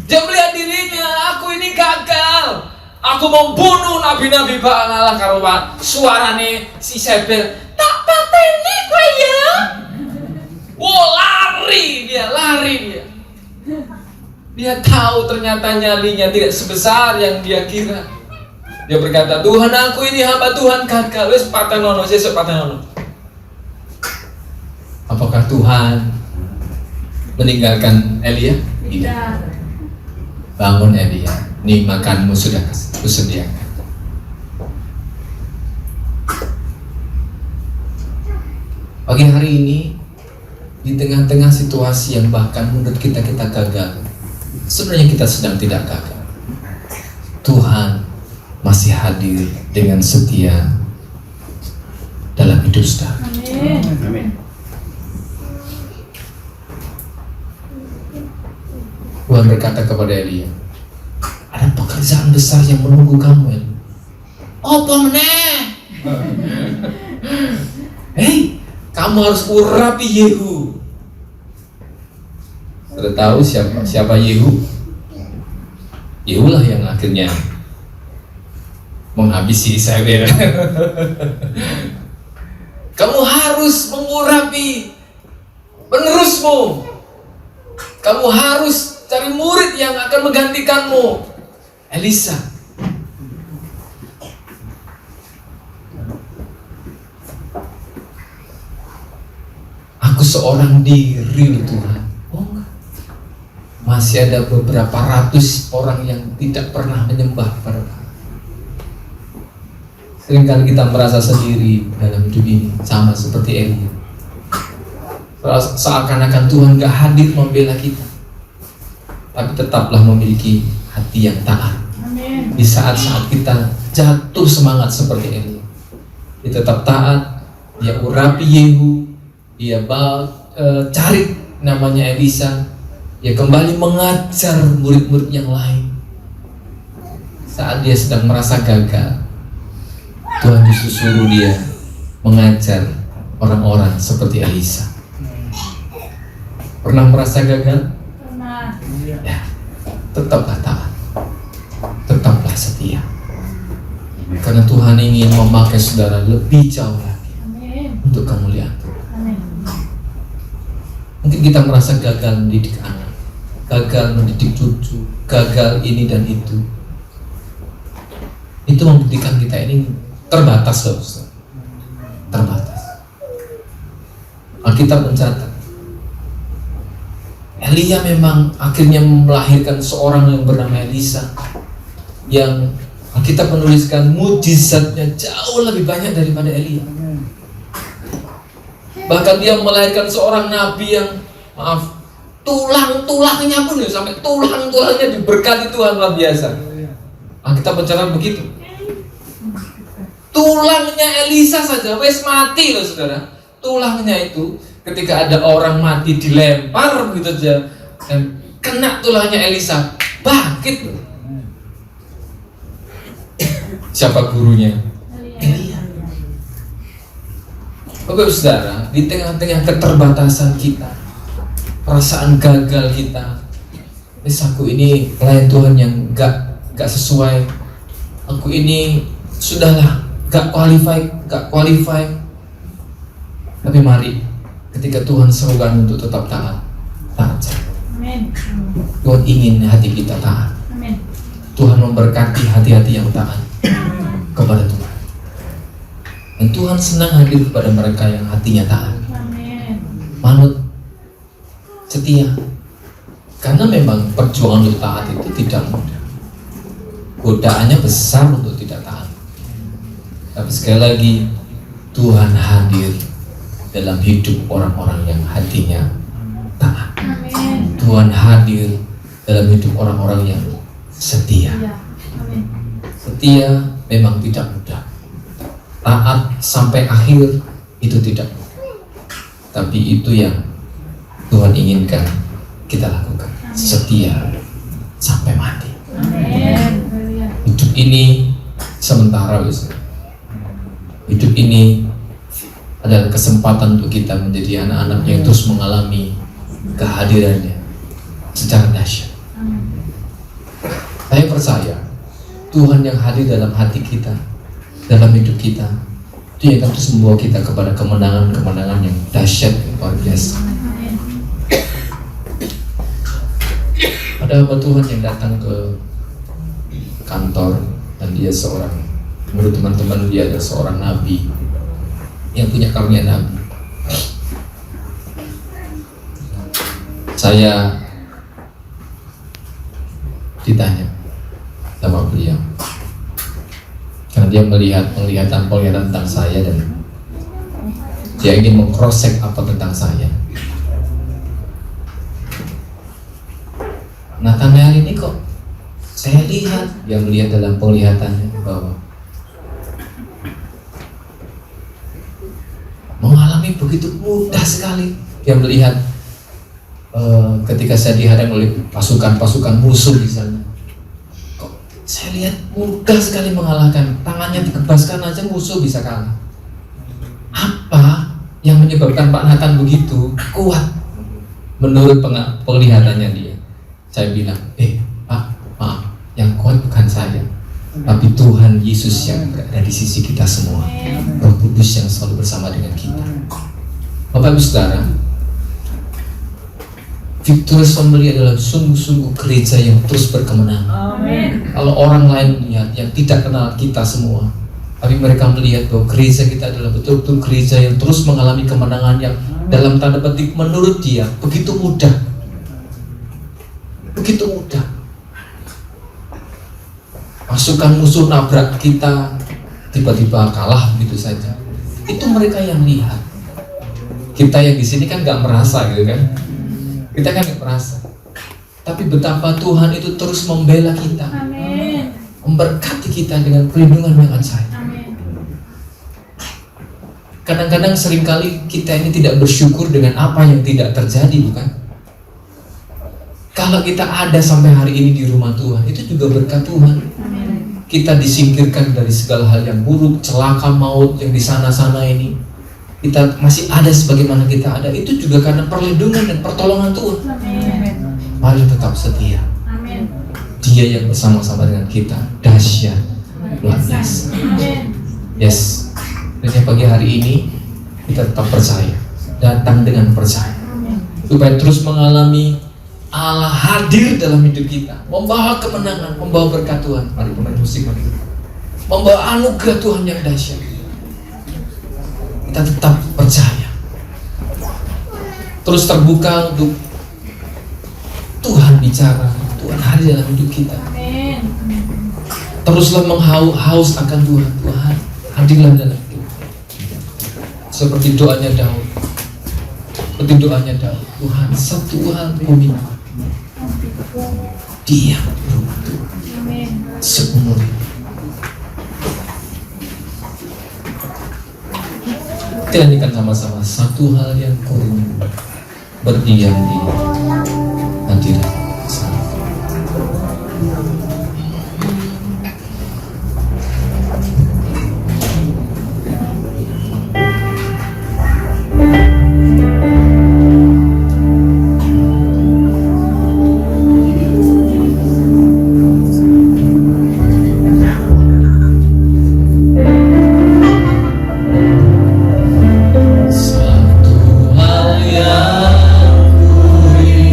Dia melihat dirinya, aku ini gagal. Aku membunuh nabi-nabi Baal Allah karuan suarane si Sebel. Tak pateni kowe ya. Wow, lari dia. Dia tahu ternyata nyalinya tidak sebesar yang dia kira. Dia berkata, Tuhan, aku ini hamba Tuhan gagal. Wes patenono, sesuk patenono. Apakah Tuhan meninggalkan Elia? Tidak. Bangun Elia, nih makanmu sudah kusediakan. Pagi hari ini, di tengah-tengah situasi yang bahkan menurut kita gagal, sebenarnya kita sedang tidak gagal. Tuhan masih hadir dengan setia dalam hidup saudara. Amin. Tuhan berkata kepada Elia, ada pekerjaan besar yang menunggu kamu, Elia. Apa meneh? Hei, kamu harus urapi Yehu. Sudah tahu siapa Yehu? Yehu lah yang akhirnya menghabisi Israel. Kamu harus mengurapi penerusmu. Kamu harus cari murid yang akan menggantikanmu, Elisa. Aku seorang diri, Tuhan. Oh enggak. Masih ada beberapa ratus orang yang tidak pernah menyembah pada Tuhan. Seringkali kita merasa sendiri dalam hidup ini, sama seperti Elia. Seakan-akan Tuhan gak hadir membela kita, tapi tetaplah memiliki hati yang taat. Amin. Di saat-saat kita jatuh semangat seperti Elia, dia tetap taat. Dia urapi Yehu, dia cari namanya Elisa, dia kembali mengajar murid-murid yang lain. Saat dia sedang merasa gagal, Tuhan justru suruh dia mengajar orang-orang seperti Elisa. Pernah merasa gagal? Pernah. Ya, tetaplah taat, tetaplah setia, karena Tuhan ingin memakai saudara lebih jauh lagi Amin. untuk kemuliaan Tuhan. Amin. Mungkin kita merasa gagal mendidik anak, gagal mendidik cucu, gagal ini dan itu. Itu membuktikan kita ini terbatas loh, Ustaz. Terbatas. Alkitab mencatat Elia memang akhirnya melahirkan seorang yang bernama Elisa, yang kita menuliskan mujizatnya jauh lebih banyak daripada Elia. Bahkan dia melahirkan seorang nabi yang, maaf, tulang-tulangnya pun sampai tulang-tulangnya diberkati Tuhan luar biasa. Kita mencatat begitu. Tulangnya Elisa saja wes mati loh saudara. Tulangnya itu ketika ada orang mati dilempar begitu saja dan kena tulangnya Elisa, bangkit. Siapa gurunya? Elia. Bapak saudara, di tengah-tengah keterbatasan kita, perasaan gagal kita, aku ini pelayan Tuhan yang gak sesuai, aku ini sudahlah gak qualify. Tapi mari, ketika Tuhan serukan untuk tetap taat saja. Amin. Tuhan ingin hati kita taat. Amin. Tuhan memberkati hati-hati yang taat kepada Tuhan. Dan Tuhan senang hadir kepada mereka yang hatinya taat, Amin. manut, setia. Karena memang perjuangan untuk taat itu tidak mudah. Godaannya besar untuk tidak taat. Tapi sekali lagi, Tuhan hadir dalam hidup orang-orang yang hatinya taat. Amin. Tuhan hadir dalam hidup orang-orang yang setia. Ya. Amin. Setia memang tidak mudah. Taat sampai akhir itu tidak mudah. Tapi itu yang Tuhan inginkan kita lakukan. Setia sampai mati. Amin. Hidup ini sementara, Gus. Hidup ini adalah kesempatan untuk kita menjadi anak-anak yang terus mengalami kehadirannya secara dahsyat. Saya percaya Tuhan yang hadir dalam hati kita, dalam hidup kita, itu yang akan terus membawa kita kepada kemenangan-kemenangan yang dahsyat, luar biasa. Ada hamba Tuhan yang datang ke kantor dan dia seorang, menurut teman-teman dia adalah seorang nabi yang punya karunia nabi. Saya ditanya sama beliau karena dia melihat penglihatan tentang saya dan dia ingin meng-cross-check apa tentang saya. Nathanael ini kok saya lihat, dia melihat dalam penglihatannya bahwa mengalami begitu mudah sekali. Dia melihat ketika saya dihadang oleh pasukan-pasukan musuh di sana, kok saya lihat mudah sekali mengalahkan, tangannya dikebaskan aja musuh bisa kalah. Apa yang menyebabkan Pak Nathan begitu kuat? Menurut penglihatannya dia. Saya bilang, Pak, maaf, yang kuat bukan saya, tapi Tuhan Yesus yang berada di sisi kita semua, Roh Kudus yang selalu bersama dengan kita. Bapak Ibu Saudara, Victorious Family adalah sungguh-sungguh gereja yang terus berkemenangan. Kalau orang lain lihat yang tidak kenal kita semua, tapi mereka melihat bahwa gereja kita adalah betul-betul gereja yang terus mengalami kemenangan yang dalam tanda petik menurut dia begitu mudah. Begitu mudah. Pasukan musuh nabrak kita, tiba-tiba kalah begitu saja. Itu mereka yang lihat. Kita yang di sini kan nggak merasa gitu kan. Kita kan nggak merasa. Tapi betapa Tuhan itu terus membela kita, memberkati kita dengan perlindungan yang ajaib. Kadang-kadang seringkali kita ini tidak bersyukur dengan apa yang tidak terjadi, bukan? Kalau kita ada sampai hari ini di rumah Tuhan, itu juga berkat Tuhan. Kita disingkirkan dari segala hal yang buruk, celaka maut yang di sana-sana ini. Kita masih ada sebagaimana kita ada, itu juga karena perlindungan dan pertolongan Tuhan. Mari tetap setia. Dia yang bersama-sama dengan kita, dahsyat, luar biasa. Yes. Dan pagi hari ini kita tetap percaya, datang dengan percaya, supaya terus mengalami Allah hadir dalam hidup kita, membawa kemenangan, membawa berkat Tuhan. Mari pemain musik, mari. Membawa anugerah Tuhan yang dahsyat. Kita tetap percaya, terus terbuka untuk Tuhan bicara, Tuhan hadir dalam hidup kita. Teruslah menghaus akan Tuhan. Tuhan hadirlah dalam hidup. Seperti doanya Daud. Tuhan, satu hal ku minta, diam di rumah Tuhan seumur hidup. Kita nyanyikan sama-sama, satu hal yang ku rindu, berdiam di hadirat Sang. Satu hal yang ku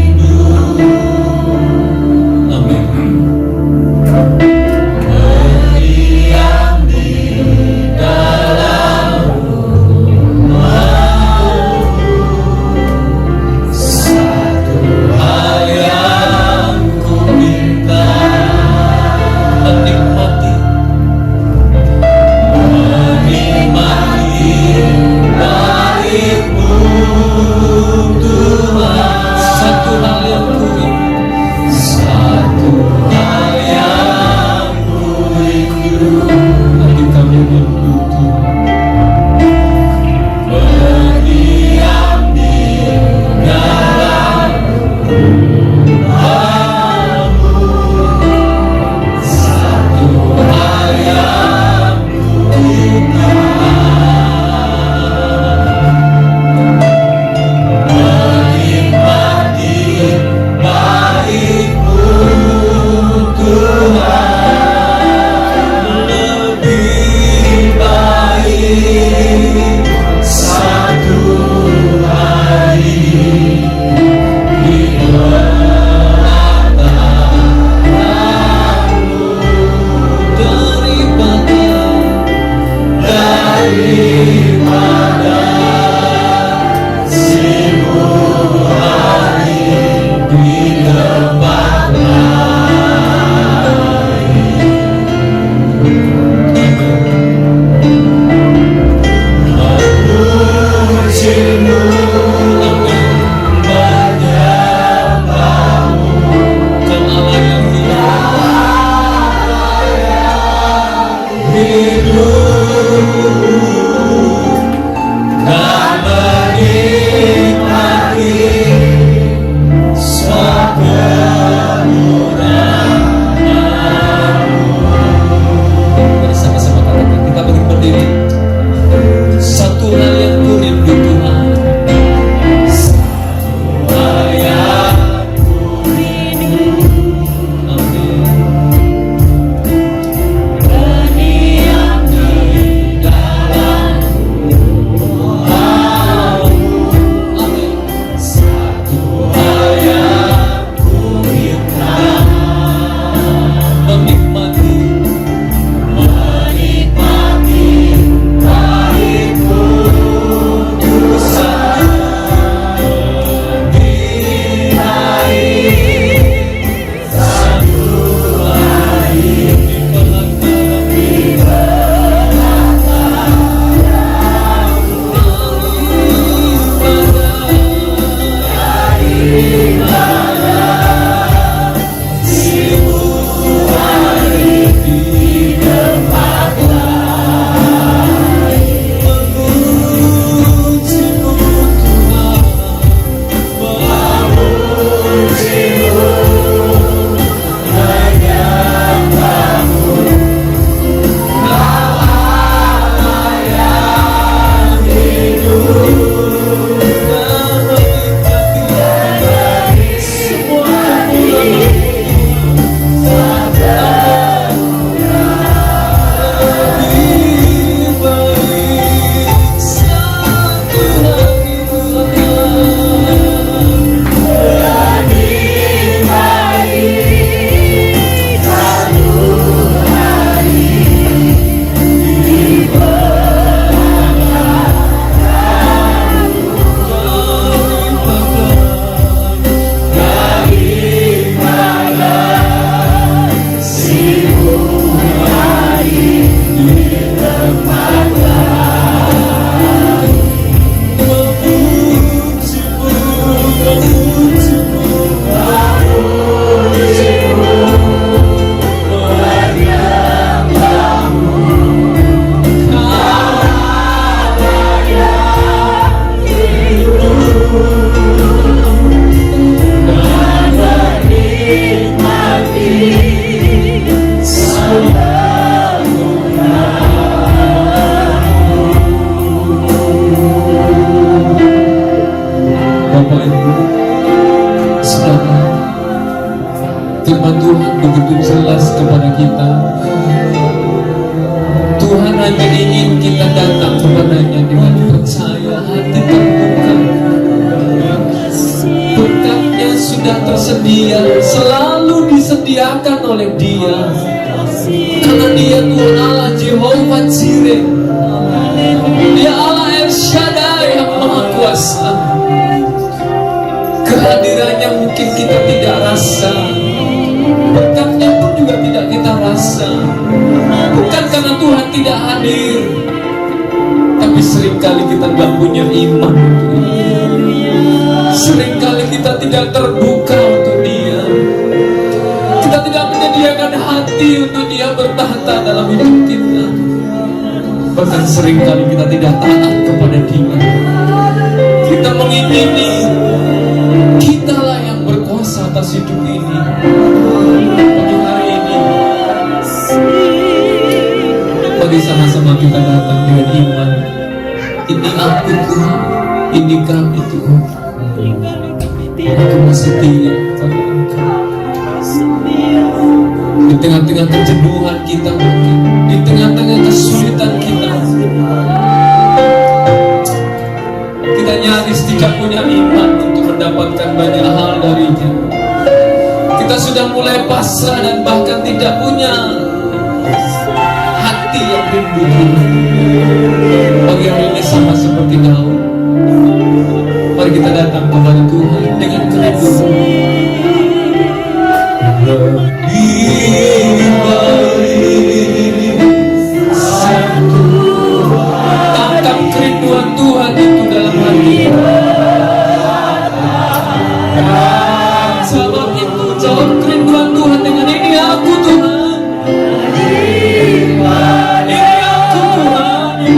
dan menikmati bersama-sama katakan, kita berdiri. Satu hal yang ku rindu Tuhan, satu hal yang ku rindu. Amin. Berdiam di dalam rumah-Mu. Amin. Satu hal yang ku minta, menikmati baik putusan lebih baik satu hari di Bapak Ibu, Saudara, firman Tuhan begitu jelas kepada kita. Tuhan hanya ingin kita datang kepadanya dengan percaya, hati terbuka. Berkatnya sudah tersedia, selalu disediakan oleh Dia. Karena Dia Tuhan Allah Jehovah Jireh, Dia Allah El Shaddai yang Maha Kuasa. Kehadirannya mungkin kita tidak rasa, berkatnya pun juga tidak kita rasa. Bukan karena Tuhan tidak hadir, tapi seringkali kita tidak punya iman untuk Dia. Seringkali kita tidak terbuka untuk Dia. Kita tidak menyediakan hati untuk Dia bertahta dalam hidup kita. Bahkan seringkali kita tidak taat kepada Dia. Kita mengingini kitalah yang berkuasa atas hidup ini. Pagi hari ini, mari sama-sama kita datang dengan iman. Ini aku Tuhan, ini kami Tuhan. Aku masih setia pada Engkau. Di tengah-tengah kejenuhan kita mungkin, di tengah-tengah kesulitan kita, kita nyaris tidak punya iman untuk mendapatkan banyak hal darinya. Kita sudah mulai pasrah dan bahkan tidak punya hati yang rindu. Pagi hari ini sama seperti Daud, mari kita datang kepada Tuhan dengan kerinduan. Lebih baik satu, tangkap kerinduan Tuhan itu dalam hati. Sebab itu jawab kerinduan Tuhan dengan ini aku Tuhan. Ini aku Tuhan.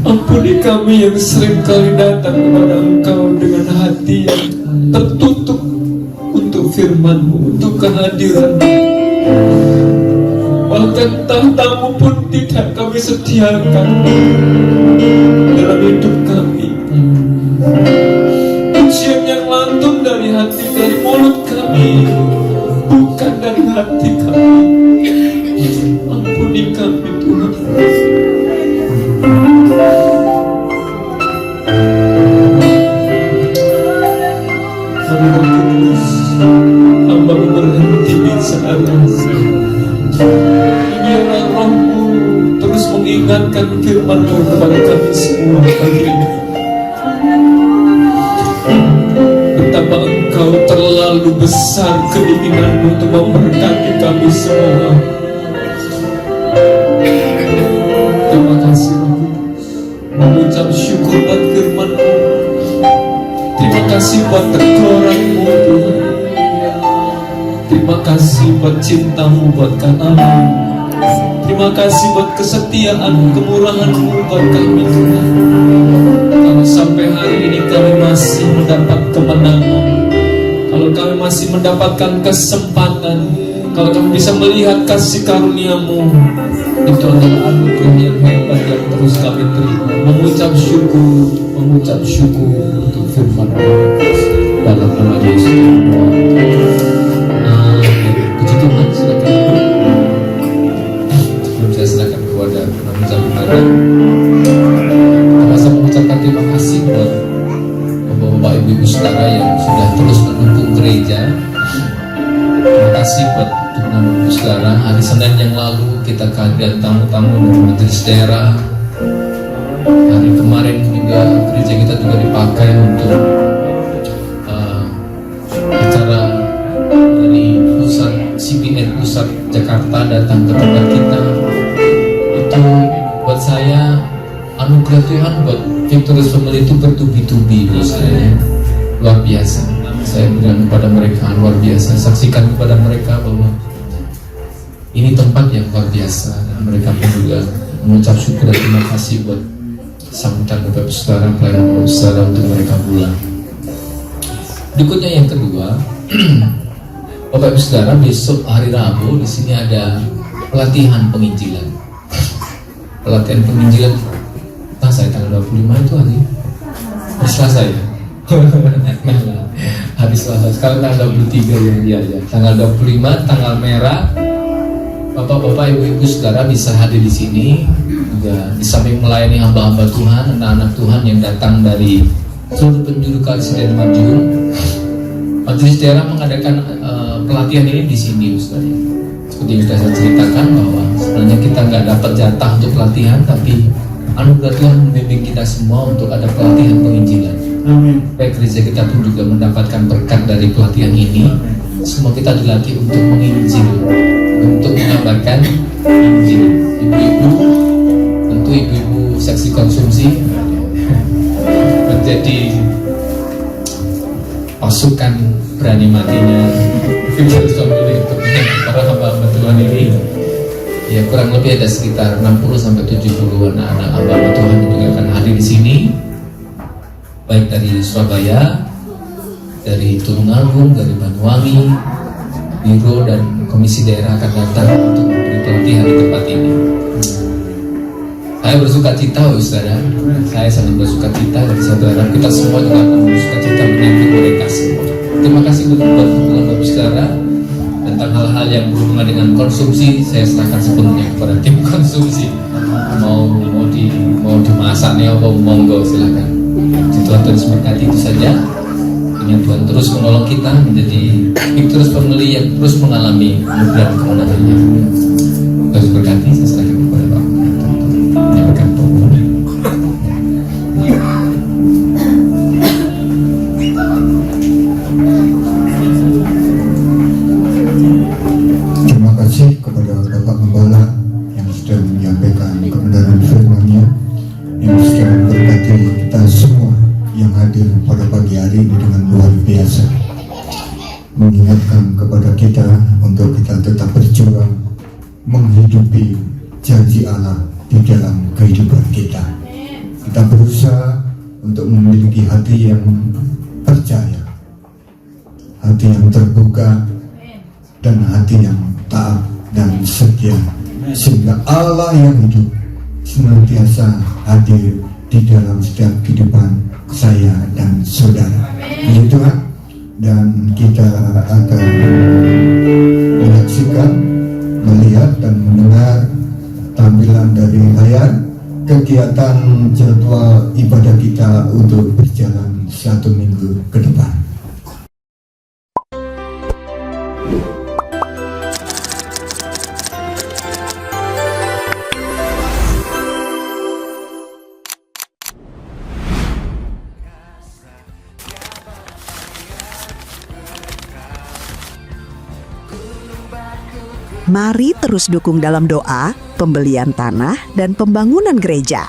Ampuni kami yang sering kali datang kepada Engkau dengan hati yang tertutup untuk firman-Mu, untuk kehadiran-Mu. Bahkan tahta-Mu pun tidak kami sediakan dalam hidup kami. Pujian yang lantun dari hati, dari mulut kami, bukan dari hati kami. Ampuni kami Tuhan. Hamba berhenti di sana. Biarlah Roh-Mu terus mengingatkan firman-Mu kepada kami semua pagi ini. Betapa Engkau terlalu besar keinginan-Mu untuk memberkati kami semua. Terima kasih, mengucap syukur buat firman-Mu. Terima kasih buat teguran-Mu Tuhan. Terima kasih buat cinta-Mu, buat kasih-Mu. Terima kasih buat kesetiaan, kemurahan-Mu buat kami Tuhan. Kalau sampai hari ini kami masih mendapat kemenangan, kalau kami masih mendapatkan kesempatan, kalau kami bisa melihat kasih karunia-Mu, itu adalah anugerah yang hebat yang terus kami terima. Mengucap syukur untuk firman-Mu dalam nama Yesus. Puji Tuhan, silakan. Sebelum saya silakan kepada pengucap ibadah, saya mengucapkan terima kasih buat bapak-bapak, ibu-ibu saudara yang sudah terus mendukung gereja. Terima kasih buat ibu saudara. Hari Senin yang lalu kita kehadiran tamu-tamu dari majelis daerah. Hari kemarin juga gereja kita juga dipakai untuk acara dari pusat CBN pusat Jakarta datang ke tempat kita. Itu buat saya anugerah Tuhan, buat Victorious Family itu bertubi-tubi buat saya, luar biasa. Saya bilang kepada mereka luar biasa, saksikan kepada mereka bahwa ini tempat yang luar biasa, dan mereka pun juga mengucap syukur dan terima kasih buat sambutan Bapak Saudara, pelayanan Bapak Saudara untuk mereka pulang. Berikutnya yang kedua, Bapak Saudara, besok hari Rabu di sini ada pelatihan penginjilan. Pelatihan penginjilan, saya tanggal 25 itu hari Selasa ya. Hari Selasa. Sekarang tanggal 23 ya. Tanggal 25 tanggal merah. Bapak-bapak, ibu-ibu saudara bisa hadir di sini. Juga di samping melayani hamba-hamba Tuhan, anak-anak Tuhan yang datang dari seluruh penjuru Kalisiden Madiun, majelis daerah mengadakan pelatihan ini di sini, Ustaz. Seperti yang sudah saya ceritakan bahwa sebenarnya kita nggak dapat jatah untuk pelatihan, tapi anugerah Tuhan membimbing kita semua untuk ada pelatihan penginjilan. Baik gereja kita pun juga mendapatkan berkat dari pelatihan ini. Semua kita dilatih untuk menginjil, untuk mengabarkan Injil. Ibu-ibu, tentu ibu-ibu seksi konsumsi menjadi pasukan berani matinya Victorious Family untuk para hamba-hamba Tuhan ini. Ya, kurang lebih ada sekitar 60-70 anak-anak hamba Tuhan yang juga akan hadir di sini, baik dari Surabaya, dari Tulungagung, dari Banyuwangi, Biro dan Komisi Daerah akan datang untuk memberi pelatihan di tempat ini. Saya bersuka cita, saudara. Saya sangat bersuka cita, dan saudara kita semua juga akan bersuka cita menyambut mereka semua. Terima kasih buat dukungan Bapak Saudara. Tentang hal-hal yang berhubungan dengan konsumsi, saya serahkan sepenuhnya kepada tim konsumsi. Mau dimasaknya, mau monggo silakan. Tuhan terus berkati itu saja. Dengan Tuhan terus menolong kita menjadi Victorious Family yang terus mengalami anugerah kemenangannya. Terus berkati, saya serahkan kepada Bapak. Menyampaikan pengumuman. Terima kasih kepada Bapak Gembala yang sudah menyampaikan kebenaran firman-Nya, yang sudah memberkati kita semua yang hadir pada pagi hari ini dengan luar biasa, mengingatkan kepada kita untuk kita tetap berjuang menghidupi janji Allah di dalam kehidupan kita. Kita berusaha untuk memiliki hati yang percaya, hati yang terbuka, dan hati yang taat dan setia, sehingga Allah yang hidup senantiasa hadir di dalam setiap kehidupan saya dan saudara. Puji Tuhan. Dan kita akan menyaksikan, melihat dan mendengar tampilan dari layar kegiatan jadwal ibadah kita untuk berjalan 1 minggu ke depan. Mari terus dukung dalam doa, pembelian tanah, dan pembangunan gereja.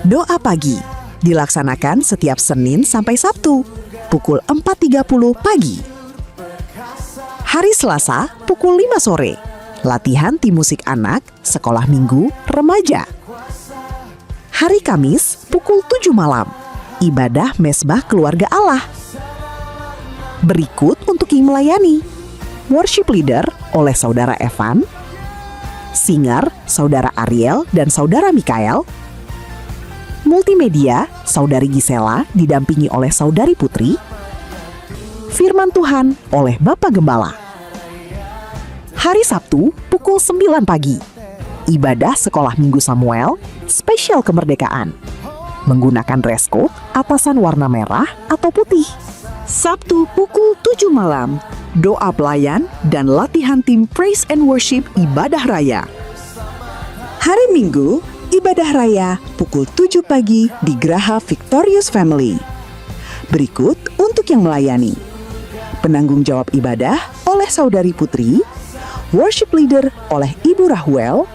Doa pagi dilaksanakan setiap Senin sampai Sabtu, pukul 4.30 pagi. Hari Selasa, pukul 5 sore, latihan tim musik anak, sekolah minggu, remaja. Hari Kamis, pukul 7 malam, ibadah mesbah keluarga Allah. Berikut untuk yang melayani. Worship leader oleh Saudara Evan, singer Saudara Ariel dan Saudara Mikael, multimedia Saudari Gisela didampingi oleh Saudari Putri, firman Tuhan oleh Bapak Gembala. Hari Sabtu pukul 9 pagi, ibadah sekolah Minggu Samuel, spesial kemerdekaan, menggunakan dress code atasan warna merah atau putih. Sabtu pukul 7 malam, doa pelayan dan latihan tim Praise and Worship Ibadah Raya. Hari Minggu, Ibadah Raya pukul 7 pagi di Graha Victorious Family. Berikut untuk yang melayani. Penanggung jawab ibadah oleh Saudari Putri, worship leader oleh Ibu Rahwel,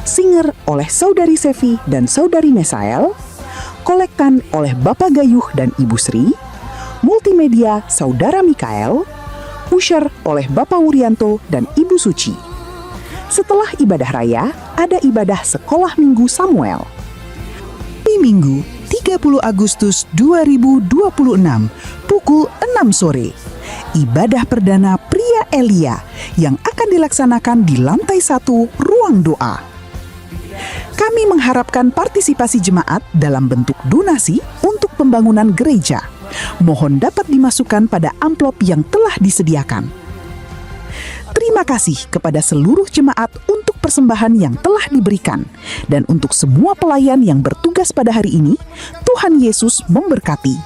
singer oleh Saudari Sevi dan Saudari Mesael, kolektan oleh Bapak Gayuh dan Ibu Sri, multimedia Saudara Mikael, usher oleh Bapak Wuryanto dan Ibu Suci. Setelah ibadah raya, ada ibadah sekolah Minggu Samuel. Di Minggu 30 Agustus 2026, pukul 6 sore, ibadah perdana pria Elia yang akan dilaksanakan di lantai 1 ruang doa. Kami mengharapkan partisipasi jemaat dalam bentuk donasi untuk pembangunan gereja. Mohon dapat dimasukkan pada amplop yang telah disediakan. Terima kasih kepada seluruh jemaat untuk persembahan yang telah diberikan. Dan untuk semua pelayan yang bertugas pada hari ini, Tuhan Yesus memberkati.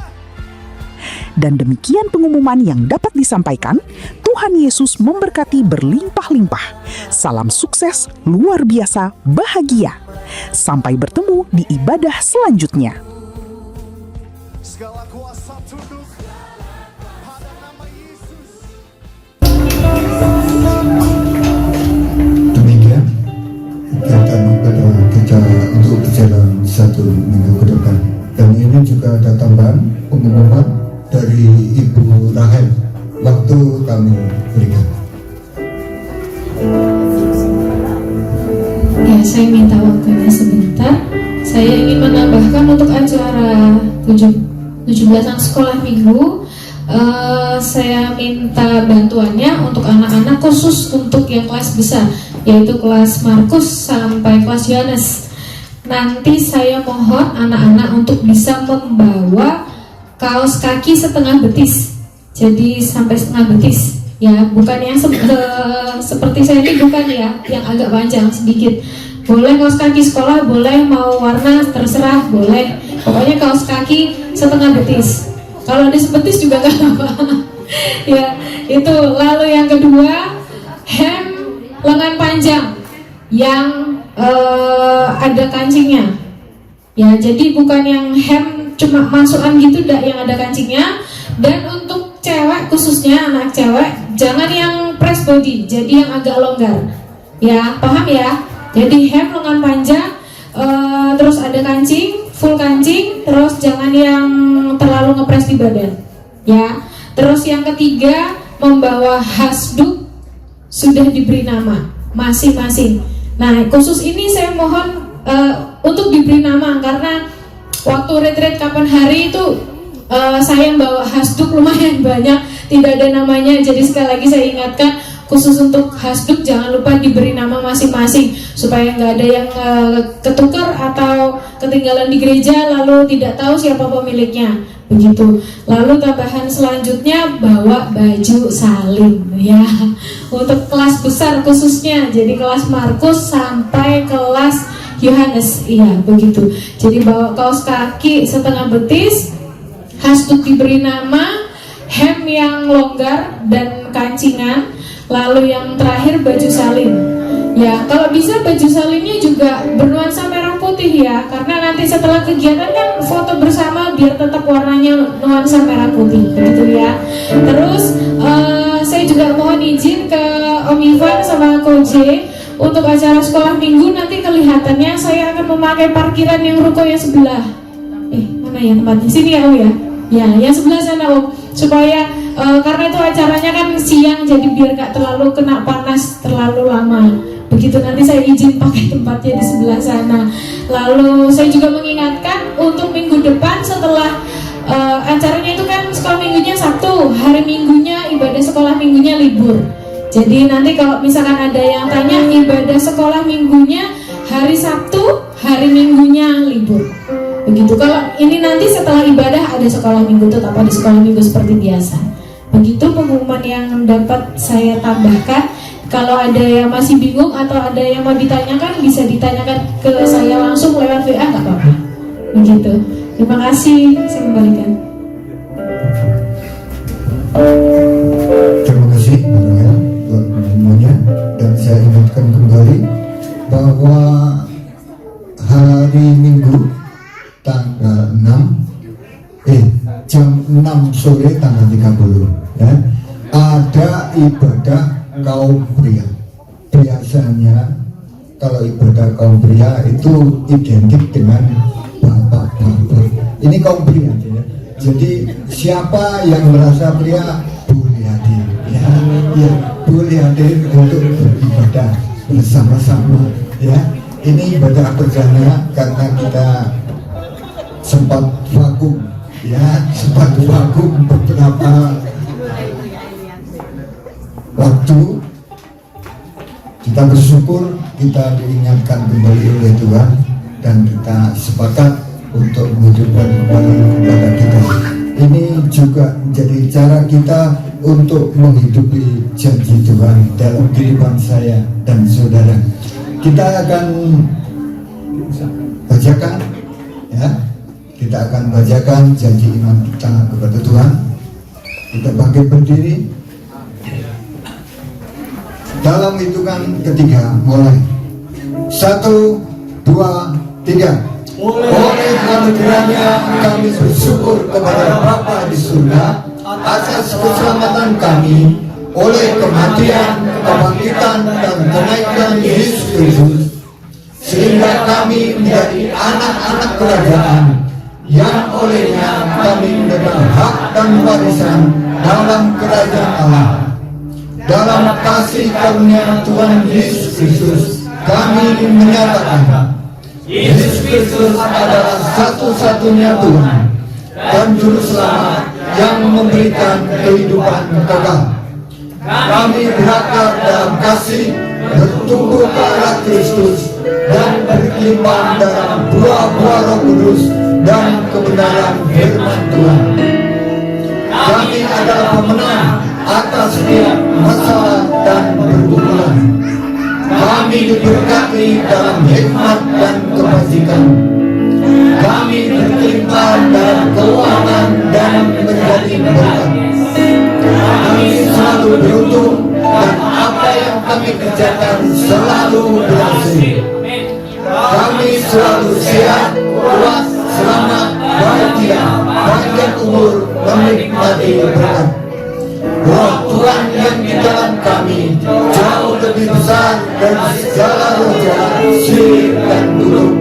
Dan demikian pengumuman yang dapat disampaikan. Tuhan Yesus memberkati berlimpah-limpah. Salam sukses, luar biasa, bahagia. Sampai bertemu di ibadah selanjutnya. Segala kuasa tunduk pada nama Yesus. Demikian kegiatan ibadah kita untuk berjalan 1 minggu ke depan. Dan ini juga ada tambahan pengumuman dari Ibu Rahel. Waktu kami berikan. Ya, saya minta waktunya sebentar. Saya ingin menambahkan untuk acara 17-an sekolah minggu. Saya minta bantuannya untuk anak-anak, khusus untuk yang kelas besar, yaitu kelas Markus sampai kelas Yohanes. Nanti saya mohon anak-anak untuk bisa membawa kaos kaki setengah betis, jadi sampai setengah betis, ya, bukan yang seperti saya ini, bukan ya, yang agak panjang sedikit. Boleh kaos kaki sekolah, boleh mau warna terserah, boleh. Pokoknya kaos kaki setengah betis. Kalau ada sebetis juga nggak apa-apa. Ya, itu. Lalu yang kedua, hem lengan panjang yang ada kancingnya. Ya, jadi bukan yang hem cuma masukan gitu, yang ada kancingnya. Dan untuk cewek, khususnya anak cewek, jangan yang press body, jadi yang agak longgar. Ya, paham ya? Jadi hem lengan panjang, terus ada kancing, full kancing, terus jangan yang terlalu ngepres di badan. Ya. Terus yang ketiga, membawa hasduk sudah diberi nama masing-masing. Nah, khusus ini saya mohon untuk diberi nama, karena waktu retreat kapan hari itu saya bawa hasduk lumayan banyak, tidak ada namanya. Jadi sekali lagi saya ingatkan, khusus untuk hasduk jangan lupa diberi nama masing-masing supaya nggak ada yang ketukar atau ketinggalan di gereja lalu tidak tahu siapa pemiliknya, begitu. Lalu tambahan selanjutnya bawa baju salin ya, untuk kelas besar khususnya, jadi kelas Markus sampai kelas Yohanes, iya begitu. Jadi bawa kaos kaki setengah betis, hasduk diberi nama, hem yang longgar dan kancingan, lalu yang terakhir baju salin. Ya, kalau bisa baju salinnya juga bernuansa merah putih ya, karena nanti setelah kegiatan kan foto bersama biar tetap warnanya nuansa merah putih, begitu ya. Terus saya juga mohon izin ke Om Ivan sama Koje, untuk acara sekolah minggu nanti kelihatannya saya akan memakai parkiran yang ruko yang sebelah. Mana ya tempatnya? Sini ya Om ya. Ya, yang sebelah sana Om, supaya karena itu acaranya kan siang, jadi biar gak terlalu kena panas terlalu lama. Begitu, nanti saya izin pakai tempatnya di sebelah sana. Lalu saya juga mengingatkan untuk minggu depan setelah acaranya itu kan sekolah minggunya Sabtu, hari minggunya ibadah sekolah minggunya libur. Jadi nanti kalau misalkan ada yang tanya, ibadah sekolah minggunya hari Sabtu, hari minggunya libur. Begitu. Kalau ini nanti setelah ibadah ada sekolah minggu, tetap ada sekolah minggu seperti biasa. Begitu pengumuman yang dapat saya tambahkan. Kalau ada yang masih bingung atau ada yang mau ditanyakan, bisa ditanyakan ke saya langsung lewat WA, nggak apa-apa. Begitu. Terima kasih. Saya kembalikan. Terima kasih Bu Noel buat pengumumannya, dan saya ingatkan kembali bahwa hari Minggu tanggal 6 jam 6 sore tanggal 30 ya, ada ibadah kaum pria. Biasanya kalau ibadah kaum pria itu identik dengan bapak-bapak. Ini kaum pria ya. Jadi siapa yang merasa pria boleh hadir ya, ya boleh hadir untuk beribadah bersama-sama ya. Ini ibadah perdana karena kita sempat vakum ya, sempat vakum beberapa waktu. Kita bersyukur kita diingatkan kembali oleh Tuhan dan kita sepakat untuk menghidupkan kembali kepada kita. Ini juga menjadi cara kita untuk menghidupi janji Tuhan dalam kehidupan saya dan saudara. Kita akan bacakan ya, kita akan bacakan janji iman kita kepada Tuhan. Kita bangkit berdiri dalam hitungan ketiga, mulai 1, 2, 3. Oleh anugerahnya kami bersyukur kepada Bapa di surga atas keselamatan kami, oleh kematian, kebangkitan, dan kenaikan Yesus Kristus, sehingga kami menjadi anak-anak kerajaan yang olehnya kami mendapat hak dan warisan dalam kerajaan Allah. Dalam kasih karunia Tuhan Yesus Kristus, kami menyatakan Yesus Kristus adalah satu-satunya Tuhan dan Juru Selamat yang memberikan kehidupan kekal. Kami berakar dalam kasih, bertumbuh ke arah Kristus, dan berkelimpah dalam buah-buah Roh Kudus dan kebenaran firman Tuhan. Kami adalah pemenang atas setiap masalah dan pergumulan. Kami diberkati dalam hikmat dan kebajikan. Kami berkelimpah dalam keuangan dan menjadi berkat. Kami selalu beruntung dan apa yang kami kerjakan selalu berhasil. Kami selalu sehat, kuat, selamat, bahagia, panjang umur, menikmati berkat. Roh Tuhan yang di dalam kami jauh lebih besar dari segala roh jahat, sihir dan buruk,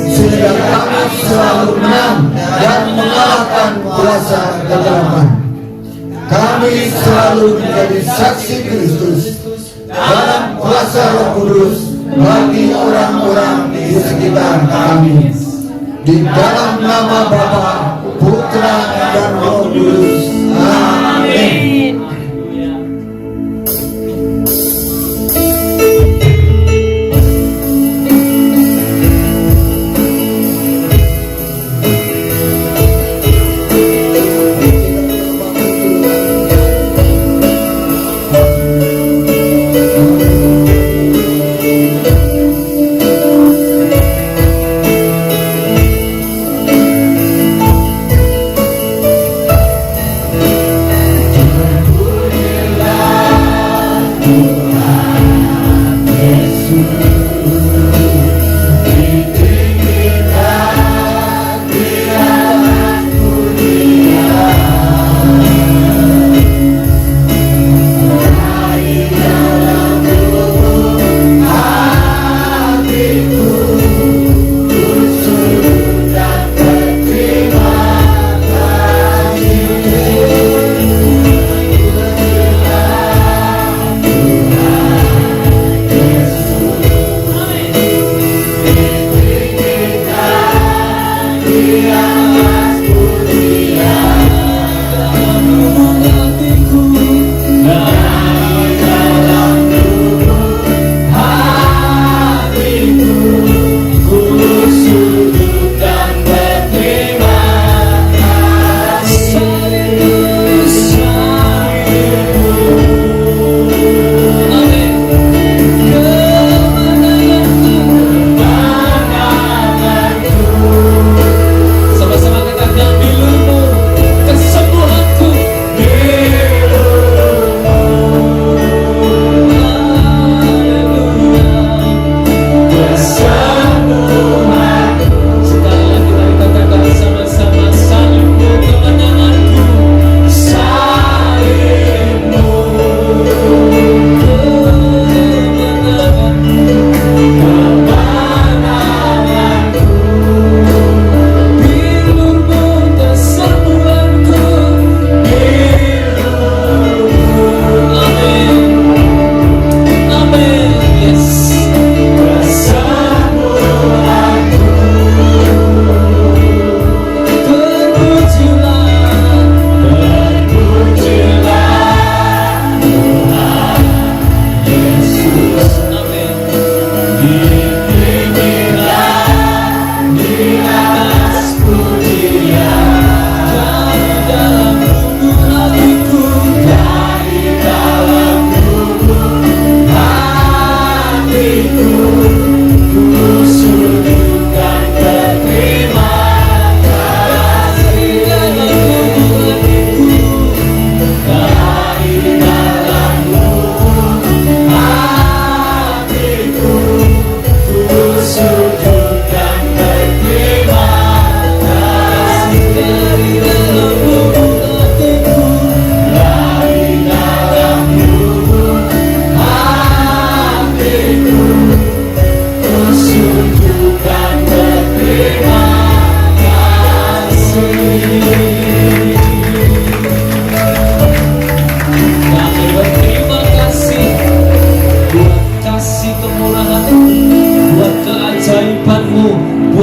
sehingga kami selalu menang dan mengalahkan kuasa kegelapan. Kami selalu menjadi saksi Kristus dalam kuasa Roh Kudus bagi orang-orang di sekitar kami. Di dalam nama Bapa, Putra, dan Roh Kudus. Amin.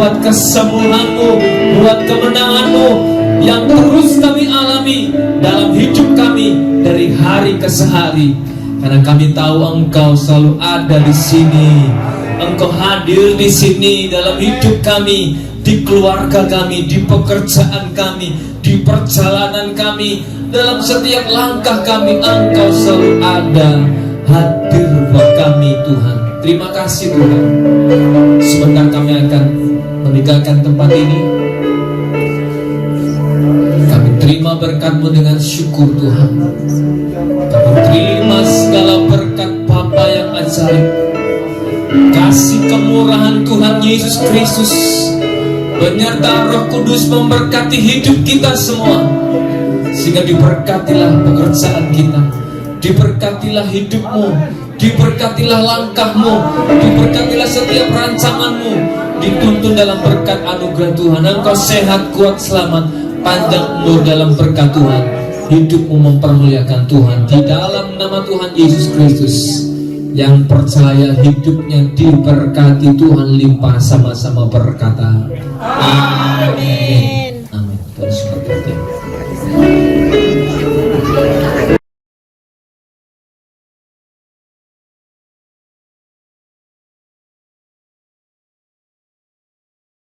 buat kesembuhanmu, buat kemenanganmu yang terus kami alami dalam hidup kami dari hari ke hari. Karena kami tahu Engkau selalu ada di sini. Engkau hadir di sini dalam hidup kami, di keluarga kami, di pekerjaan kami, di perjalanan kami, dalam setiap langkah kami. Engkau selalu ada, hadir buat kami Tuhan. Terima kasih Tuhan. Sebentar kami akan meninggalkan tempat ini. Kami terima berkat-Mu dengan syukur Tuhan. Kami terima segala berkat Bapa yang ajaib, kasih kemurahan Tuhan Yesus Kristus benyerta Roh Kudus memberkati hidup kita semua, sehingga diberkatilah pekerjaan kita, diberkatilah hidupmu, diberkatilah langkahmu, diberkatilah setiap rancanganmu, dituntun dalam berkat anugerah Tuhan. Engkau sehat, kuat, selamat, panjang umur dalam berkat Tuhan. Hidupmu mempermuliakan Tuhan. Di dalam nama Tuhan Yesus Kristus Yang percaya hidupnya diberkati Tuhan limpah sama-sama berkata amin.